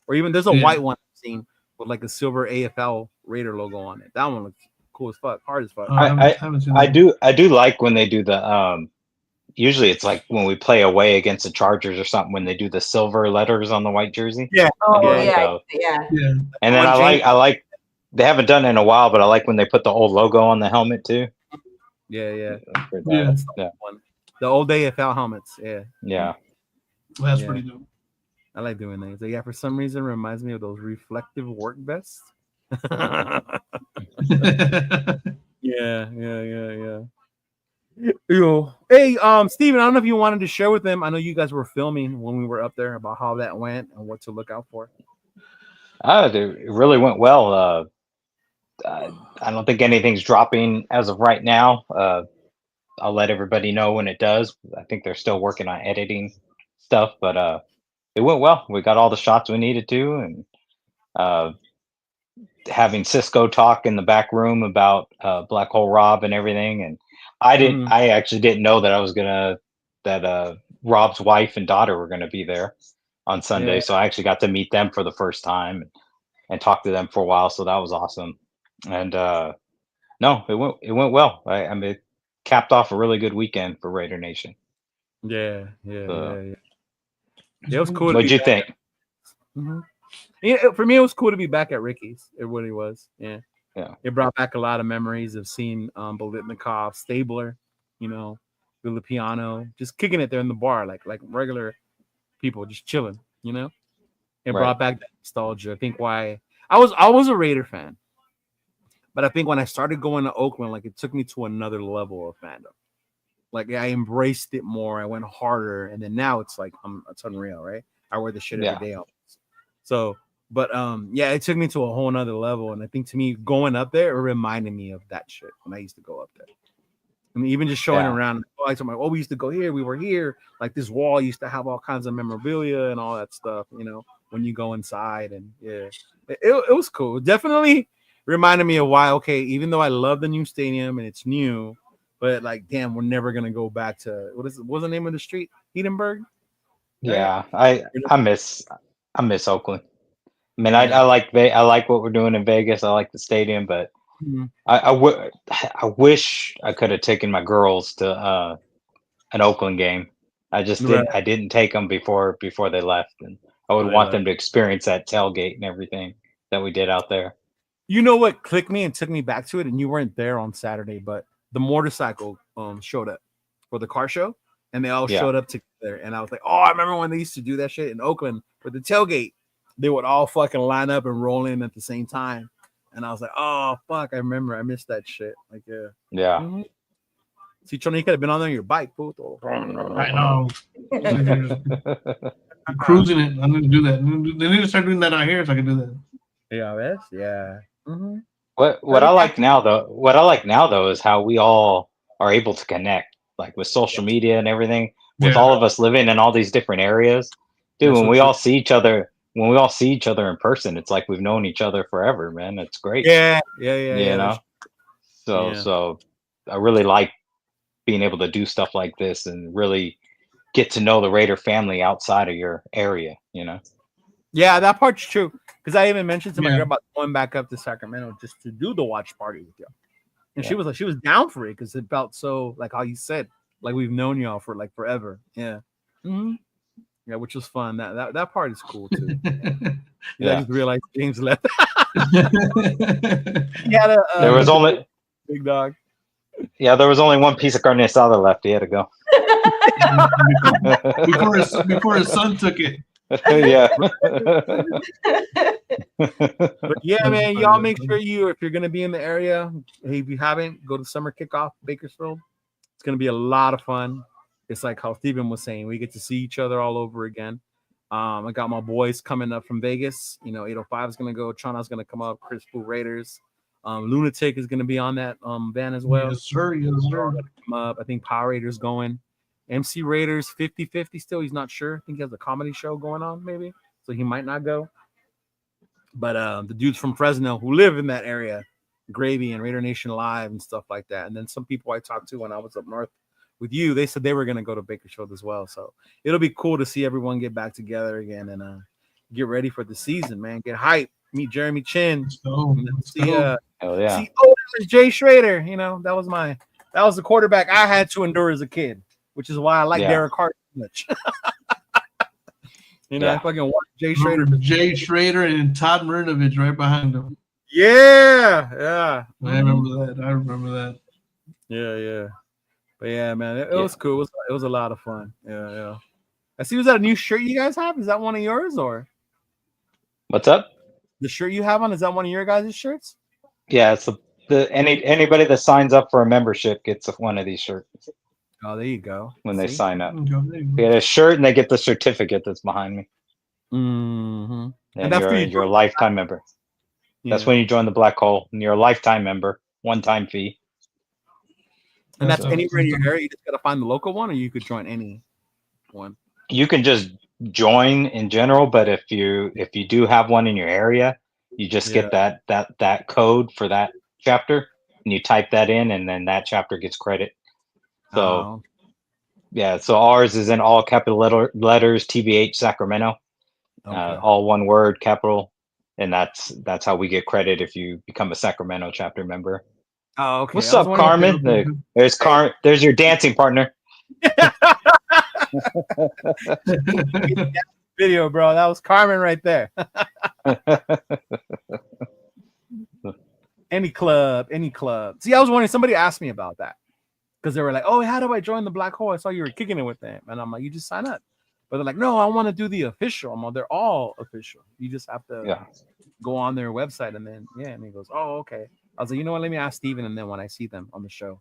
or even there's a white one I've seen with like a silver AFL Raider logo on it. That one looks cool as fuck, hard as fuck. I do like when they do the usually it's like when we play away against the Chargers or something when they do the silver letters on the white jersey. Yeah. And then I like they haven't done it in a while, but I like when they put the old logo on the helmet too. Yeah. The old AFL helmets. Yeah. That's pretty dope. I like doing things. So for some reason, it reminds me of those reflective work vests. Yeah. Hey, Steven, I don't know if you wanted to share with them. I know you guys were filming when we were up there about how that went and what to look out for. It really went well. I don't think anything's dropping as of right now. I'll let everybody know when it does. I think they're still working on editing stuff, but it went well. We got all the shots we needed to, and having Cisco talk in the back room about Black Hole Rob and everything. And I actually didn't know that Rob's wife and daughter were gonna be there on Sunday. Yeah. So I actually got to meet them for the first time and talk to them for a while. So that was awesome. And no, it went well. I mean, it capped off a really good weekend for Raider Nation. Yeah. It was cool. What'd you think? Mm-hmm. Yeah, for me, it was cool to be back at Ricky's. It really was. Yeah. It brought back a lot of memories of seeing Bolitnikov, Stabler, Villapiano, just kicking it there in the bar, like regular people, just chilling. It brought back that nostalgia. I think why I was a Raider fan, but I think when I started going to Oakland, like it took me to another level of fandom. Like I embraced it more. I went harder, and then now it's like it's unreal, right? I wear the shit every day almost. So, but it took me to a whole nother level, and I think to me going up there, it reminded me of that shit when I used to go up there. I mean, even just showing around, like, we used to go here, we were here. Like this wall used to have all kinds of memorabilia and all that stuff. When you go inside, and it was cool. Definitely reminded me of why. Okay, even though I love the new stadium and it's new. But like, damn, we're never gonna go back to what's the name of the street? Edinburgh. Yeah, I miss Oakland. I mean, I like what we're doing in Vegas. I like the stadium, but I wish I could have taken my girls to an Oakland game. I just didn't. I didn't take them before they left, and I would want them to experience that tailgate and everything that we did out there. You know what clicked me and took me back to it, and you weren't there on Saturday, but the motorcycle showed up for the car show, and they all showed up there. And I was like, oh, I remember when they used to do that shit in Oakland for the tailgate. They would all fucking line up and roll in at the same time. And I was like, oh, fuck, I remember. I missed that shit. Like, yeah. Yeah. Mm-hmm. See, Tony, you could have been on there on your bike, fool. I know. I'm cruising it. I'm going to do that. They need to start doing that out here so I can do that. Yeah, that's, yeah. Mm-hmm. What I like now though is how we all are able to connect, like with social media and everything, with all of us living in all these different areas. Dude, when we all see each other in person, it's like we've known each other forever, man. It's great. Yeah. You know? So I really like being able to do stuff like this and really get to know the Raider family outside of your area, you know? Yeah, that part's true. Because I even mentioned to my girl about going back up to Sacramento just to do the watch party with you. And she was down for it because it felt so, like how you said, like we've known y'all for like forever. Yeah. Mm-hmm. Yeah, which was fun. That part is cool too. I just realized James left. There was only big dog. Yeah, there was only one piece of carne asada left. He had to go before his son took it. Yeah. But yeah, man, y'all make sure if you're gonna be in the area, hey, if you haven't, go to summer kickoff Bakersfield. It's gonna be a lot of fun. It's like how Steven was saying, we get to see each other all over again. I got my boys coming up from Vegas. 805 is gonna go, Chana's gonna come up, Chris Puro Raiders. Lunatic is gonna be on that van as well. Yes, sir. Come up. I think Power Raiders going. MC Raiders 50-50 still. He's not sure. I think he has a comedy show going on, maybe. So he might not go. But the dudes from Fresno who live in that area, Gravy and Raider Nation Live and stuff like that. And then some people I talked to when I was up north with you, they said they were going to go to Bakersfield as well. So it'll be cool to see everyone get back together again and get ready for the season, man. Get hyped. Meet Jeremy Chin. See Jay Schrader. That was the quarterback I had to endure as a kid, which is why I like Derek Hart so much. I fucking watch Jay Schrader. Jay Schrader and Todd Marinovich right behind him. Yeah. I remember that. Yeah. But yeah, man, it was cool. It was a lot of fun. Yeah. I see. Was that a new shirt you guys have? Is that one of yours or? What's up? The shirt you have on, is that one of your guys' shirts? Yeah, it's anybody that signs up for a membership gets one of these shirts. Oh, there you go. When they sign up, they get a shirt and they get the certificate that's behind me. Mm-hmm. And that's you're a lifetime member. Yeah. That's when you join the Black Hole, and you're a lifetime member, one-time fee. And that's anywhere in your area. You just gotta find the local one, or you could join any one. You can just join in general, but if you do have one in your area, you just get that code for that chapter, and you type that in, and then that chapter gets credit. So so ours is in all capital letters, TBH Sacramento, all one word, capital, and that's how we get credit if you become a Sacramento chapter member. Oh, okay. What's up, Carmen? There's Carmen. There's your dancing partner. Video, bro. That was Carmen right there. Any club. See, I was wondering. Somebody asked me about that because they were like, "Oh, how do I join the Black Hole? I saw you were kicking it with them," and I'm like, "You just sign up." But they're like, "No, I want to do the official." I'm like, "They're all official. You just have to go on their website and then And he goes, "Oh, okay." I was like, "You know what? Let me ask Steven, and then when I see them on the show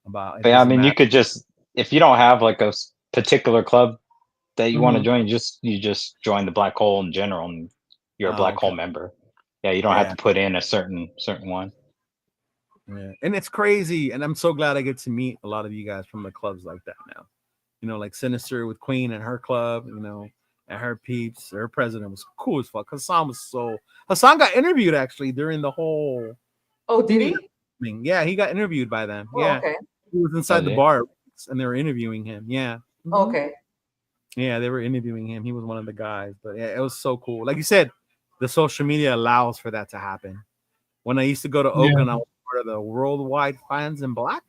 about." Yeah, I mean, you could just, if you don't have like a particular club that you want to join, you just join the Black Hole in general, and you're a Black Hole member. Yeah, you don't have to put in a certain one. Yeah, and it's crazy, and I'm so glad I get to meet a lot of you guys from the clubs like that now. Like Sinister with Queen and her club, and her peeps. Her president was cool as fuck. Hassan got interviewed actually during the whole. Oh, did he? Yeah, he got interviewed by them. Oh, yeah, okay. He was inside the bar, and they were interviewing him. Yeah. Okay. Yeah, they were interviewing him. He was one of the guys, but yeah, it was so cool. Like you said, the social media allows for that to happen. When I used to go to Oakland, I was part of the Worldwide Fans in Black,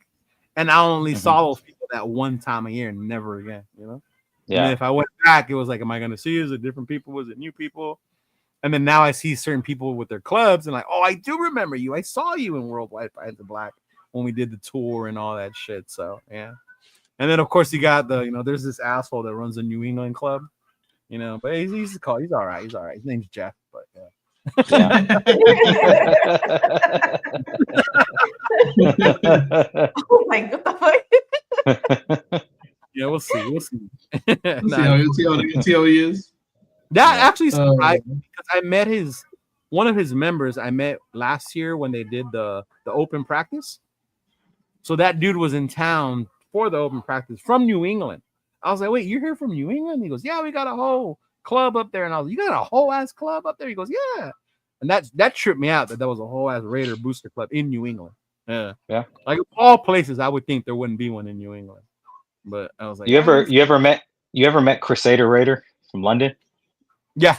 and I only saw those people that one time a year, never again. Yeah. And if I went back, it was like, am I going to see? Is it different people? Was it new people? And then now I see certain people with their clubs, and like, oh, I do remember you. I saw you in Worldwide Fans in Black when we did the tour and all that shit. So yeah. And then of course you got there's this asshole that runs a New England club, but he's all right. He's all right. His name's Jeff, but yeah. Oh my god, what the fuck? Yeah, we'll see. See how he is. That actually surprised me because I met one of his members. I met last year when they did the open practice. So that dude was in town for the open practice from New England. I was like, wait, you're here from New England? He goes, yeah, we got a whole club up there. And I was like, you got a whole ass club up there? He goes, yeah. And that tripped me out that was a whole ass Raider booster club in New England. Yeah. Like of all places, I would think there wouldn't be one in New England. But I was like, you ever met Crusader Raider from London? Yeah.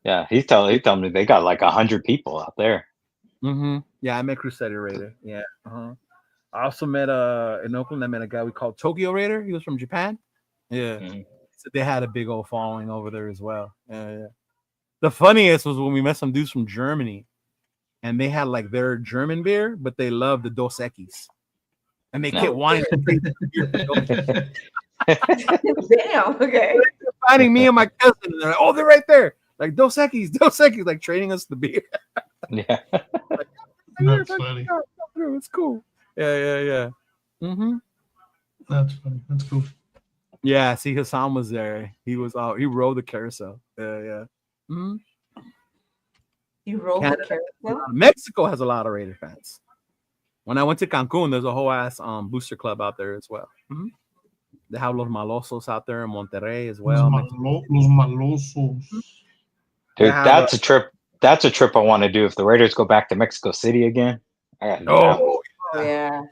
Yeah, he told me they got like 100 people out there. Mm-hmm. Yeah, I met Crusader Raider. Yeah. Uh-huh. I also met in Oakland. I met a guy we called Tokyo Raider. He was from Japan. Yeah. Mm-hmm. So they had a big old following over there as well. Yeah. The funniest was when we met some dudes from Germany, and they had like their German beer, but they loved the Dos Equis. And they kept wanting to drink the beer. Damn, okay. They're finding me and my cousin, and they're like, oh, they're right there. Like Dos Equis, like trading us the beer. Yeah. Like, that's funny. It's cool. Yeah. Mm-hmm. That's funny. That's cool. Yeah, see, Hassan was there. He rode the carousel. Yeah. Mm-hmm. You rode the carousel? Mexico has a lot of Raider fans. When I went to Cancun, there's a whole ass booster club out there as well. Mm-hmm. They have Los Malosos out there in Monterrey as well. Los Malosos. Dude, that's a trip. That's a trip I want to do if the Raiders go back to Mexico City again. Oh, yeah.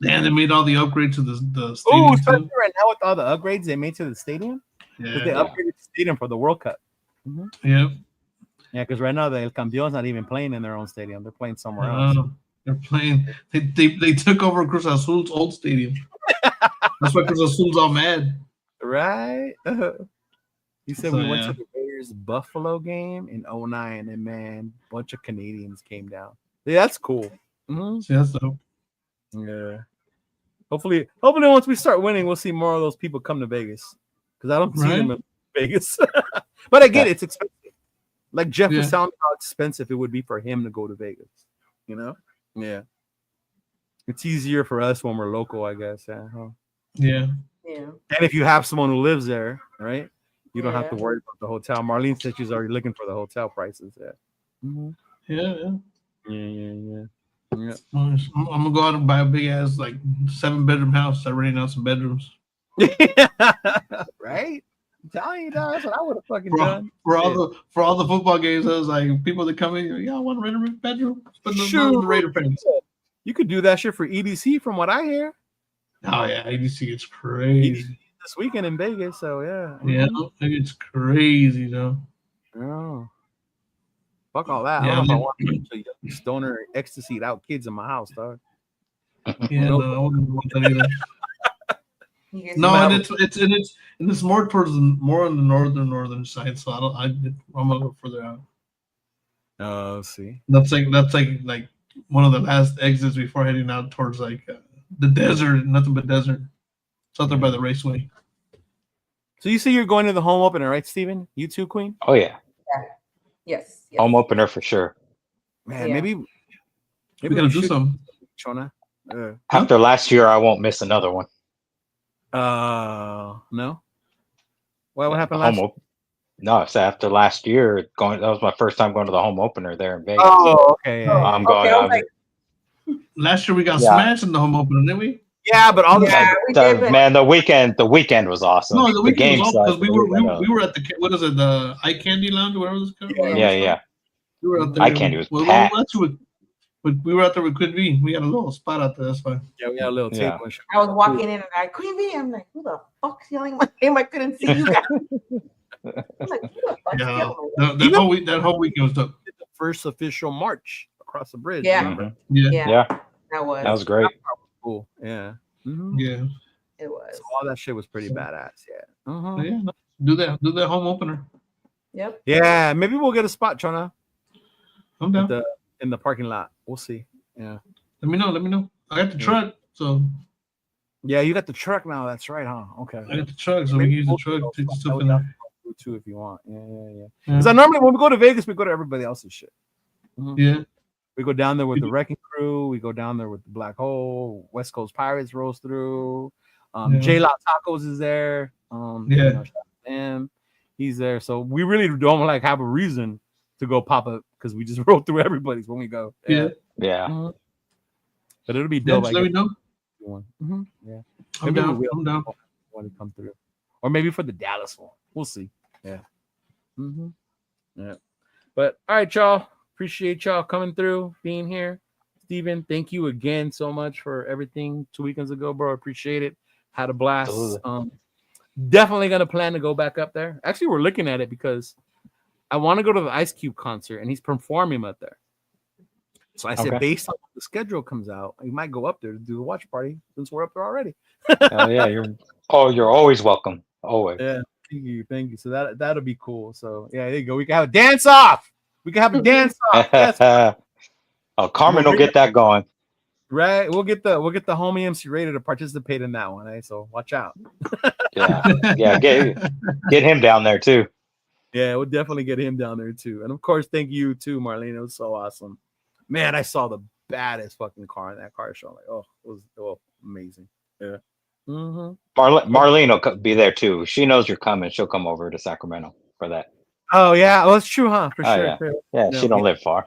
And they made all the upgrades to the stadium. Oh, especially right now with all the upgrades they made to the stadium. Yeah. They upgraded the stadium for the World Cup. Mm-hmm. Yep. Yeah, because right now the El Campion's not even playing in their own stadium. They're playing somewhere else. They're playing. They took over Cruz Azul's old stadium. That's why Cruz Azul's all mad. Right? He said we went to the Raiders Buffalo game in 2009, and man, a bunch of Canadians came down. Yeah, that's cool. Mm-hmm. See, that's dope. Yeah. Hopefully, once we start winning, we'll see more of those people come to Vegas. Because I don't see them in Vegas. But I get it. It's expensive. Like Jeff was telling me how expensive it would be for him to go to Vegas. Yeah. It's easier for us when we're local, I guess. Yeah. And if you have someone who lives there, right? You don't have to worry about the hotel. Marlene said she's already looking for the hotel prices. Yeah. Mm-hmm. Yeah. I'm gonna go out and buy a big ass 7-bedroom house. I renting out some bedrooms. Right? I'm telling you, that's what I would have fucking done. For all the football games, I was like, people that come in, I want to rent a bedroom. But the Raider fans. You could do that shit for EDC, from what I hear. Oh yeah, EDC gets crazy this weekend in Vegas. So yeah. Yeah, it's crazy though. Oh. Fuck all that. Yeah, I don't know if I want to stoner ecstasy out kids in my house, dog. Yeah, no, I wouldn't want that either. No, and it's more on the northern side, so I'm a little further out. Oh, see. That's like one of the last exits before heading out towards the desert, nothing but desert. It's out there by the raceway. So you say you're going to the home opener, right, Steven? You too, Queen? Oh yeah. Yes. Home opener for sure. Man, maybe we gotta do something. Chona. After last year, I won't miss another one. No. Well, what happened last year? No, so after last year, that was my first time going to the home opener there in Vegas. Oh, okay. Yeah. I'm going. Last year we got smashed in the home opener, didn't we? Yeah, but all the weekend was awesome. No, the weekend was awesome because we were at the Eye Candy Lounge, whatever it was called. Yeah. We were out there. Eye Candy was packed. We were out there with Queen V. We had a little spot out there. That's fine. Yeah, we had a little table. I was walking in and Queen V. I'm like, who the fuck's yelling my name? I couldn't see you guys. I'm like, who the fuck's yelling? That whole weekend was dope. The first official march across the bridge. Yeah. That was great. That was cool. Yeah. Mm-hmm. Yeah. It was. So all that shit was pretty badass. Yeah. Mm-hmm. Yeah. Do that home opener. Yep. Yeah. Maybe we'll get a spot, Chona. I'm down. In the parking lot. We'll see. Yeah. Let me know. I got the truck, so Yeah, you got the truck now. That's right, huh? Okay. I got the truck, so we can use the truck to take stuff in there. Too, if you want. Yeah. Because normally when we go to Vegas, we go to everybody else's shit. Yeah. We go down there with the Wrecking Crew. We go down there with the Black Hole. West Coast Pirates rolls through. J-Lot Tacos is there. And he's there. So we really don't like have a reason to go pop up because we just roll through everybody's when we go. Yeah. But it'll be dope. Just let me know. Yeah. I'm down. I'm down. Want to come through, or maybe for the Dallas one. We'll see. Yeah. Yeah. But all right, y'all. Appreciate y'all coming through, being here. Steven, thank you again so much for everything 2 weekends ago, bro. Appreciate it. Had a blast. Definitely gonna plan to go back up there. Actually, we're looking at it because I want to go to the Ice Cube concert, and he's performing up there. So I said, based on when the schedule comes out, you might go up there to do the watch party since we're up there already. Oh yeah, you're always welcome. Always. Yeah, thank you. So that'll be cool. So yeah, there you go. We can have a dance off. We can have a dance off. Yes. Oh, Carmen will get that going. Right. We'll get the homie MC Raider to participate in that one, so watch out. Yeah, get him down there too. Yeah, we'll definitely get him down there too. And of course, thank you too, Marlene. It was so awesome. Man, I saw the baddest fucking car in that car show. Like, it was amazing. Yeah. Marlene will be there too. She knows you're coming. She'll come over to Sacramento for that. Oh yeah, well, it's true, huh? For sure. Yeah, she don't live far.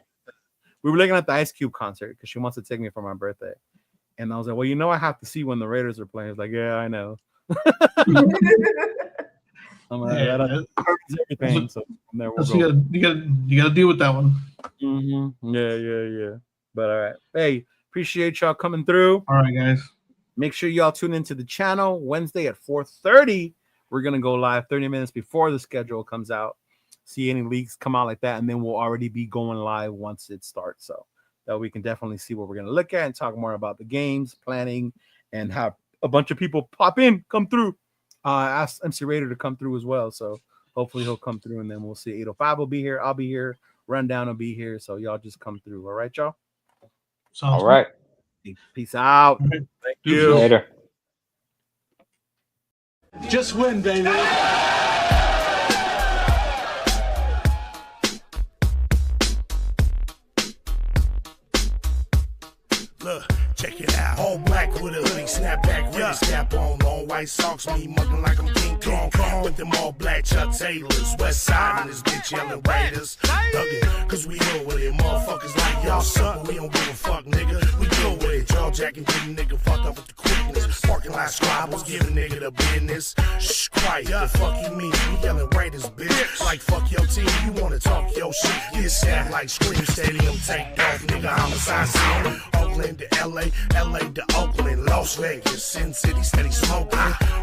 We were looking at the Ice Cube concert because she wants to take me for my birthday, and I was like, "Well, I have to see when the Raiders are playing." It's like, "Yeah, I know." I'm like, everything. So there we'll go. You gotta deal with that one. Yeah. But all right, hey, appreciate y'all coming through. All right, guys. Make sure y'all tune into the channel Wednesday at 4:30. We're gonna go live 30 minutes before the schedule comes out. See any leaks come out like that, and then we'll already be going live once it starts. So that we can definitely see what we're gonna look at and talk more about the games, planning, and have a bunch of people come through. Ask MC Raider to come through as well. So hopefully he'll come through, and then we'll see. 805 will be here. I'll be here. Rundown will be here. So y'all just come through. All right, y'all. All right. Peace out. Right. Thank you. Later. Just win, baby. Look, check it out. All black with a hoodie, snapback, really snap on. Long white socks, me mugging like I'm King Kong. With them all black Chuck Taylors. West side and this bitch yelling Raiders. Thuggin', cause we know with it. Motherfuckers like y'all suck, but we don't give a fuck, nigga. We deal with it. Jaw jacking, getting nigga fucked up with the quickness. Parking lot squabbles, giving nigga the business. Shh, quiet, the fuck you mean? We yelling Raiders, bitch. Like fuck your team, you wanna talk your shit. Get stabbed like Scream Stadium, take off, nigga. Homicide scene. Oakland to LA, LA to Oakland, Las Vegas, Sin City, steady smoking.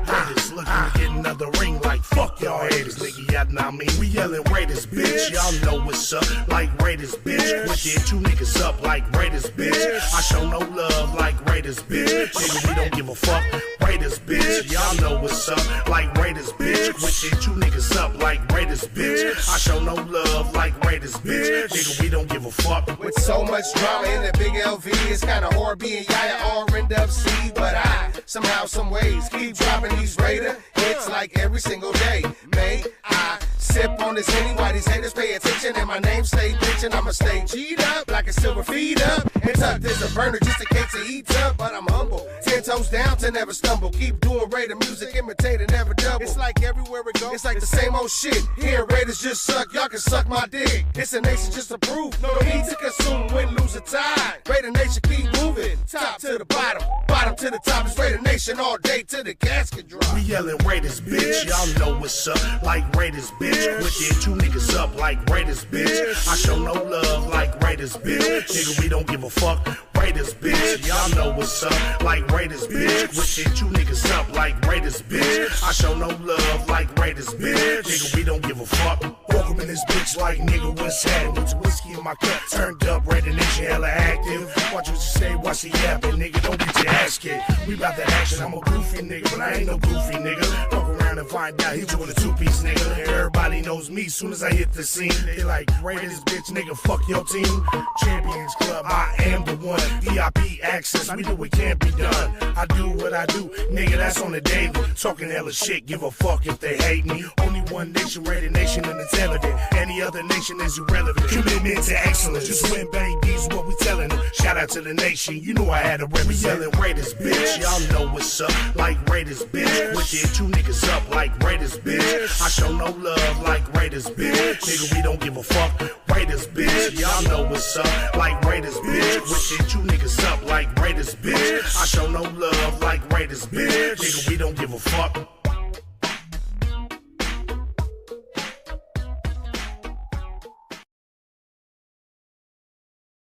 Raiders looking to get another ring like fuck y'all haters, nigga. Y'all know what I mean? We yelling Raiders, bitch. Y'all know what's up, like Raiders, bitch. Wicked, two niggas up like Raiders, bitch. I show no love like Raiders, bitch. Nigga, we don't give a fuck. Raiders, bitch. Y'all know what's up, like Raiders, bitch. Wicked, two niggas up like Raiders, bitch. I show no love like Raiders, bitch. Nigga, we don't give a fuck. With so much drama in the big LV, it's kinda hard being Yaya or end up C. But I, somehow, some ways, keep dropping these Raider hits like every single day. May I sip on this Henny while these haters pay attention and my name stay bitchin'. I'ma stay G'd up like a silver feed up and tucked as a burner just in case it eats up. But I'm humble, 10 toes down to never stumble. Keep doing Raider music, imitating, never double. It's like everywhere it goes, it's like the same old shit. Here Raiders just suck, y'all can suck my dick. It's a nation just to prove, no need to consume, win, lose, or tie. Raider Nation keep moving, top to the bottom, bottom to the top. It's Raider Nation all day till the casket drop. We yelling Raiders, bitch. Y'all know what's up, like Raiders, bitch. Wicked, two niggas up like Raiders, bitch. I show no love like Raiders, bitch. Nigga, we don't give a fuck. Raiders, bitch. Y'all know what's up, like Raiders, bitch. Wicked, two niggas up like Raiders, bitch. I show no love like Raiders, bitch. Nigga, we don't give a fuck. Welcome in this bitch like nigga, what's happening? With some whiskey in my cup, turned up, Raider Nation hella active. Watch what you say, watch the yapping, nigga. Don't get your ass kicked. We bout that action. I'm a goofy nigga, but I ain't no goofy nigga. Fuck around and find out he doing a two-piece nigga. Everybody knows me soon as I hit the scene. They like Raiders, bitch, nigga. Fuck your team. Champions Club, I am the one. VIP access, we do what can't be done. I do what I do, nigga, that's on the daily. Talking hella shit, give a fuck if they hate me. Only one nation, rated nation, and it's evident. Any other nation is irrelevant. Commitment to excellence, just win, babies, what we telling them. Shout out to the nation, you know I had to represent. We yelling Raiders, bitch, y'all know what's up. Like Raiders, bitch, with it, two niggas up like Raiders, bitch. I show no love like Raiders, bitch. Nigga, we don't give a fuck. Raiders, bitch, y'all know what's up. Like Raiders, bitch, with it, two niggas up like Raiders, bitch. I show no love like Raiders, bitch. Nigga, we don't give a fuck.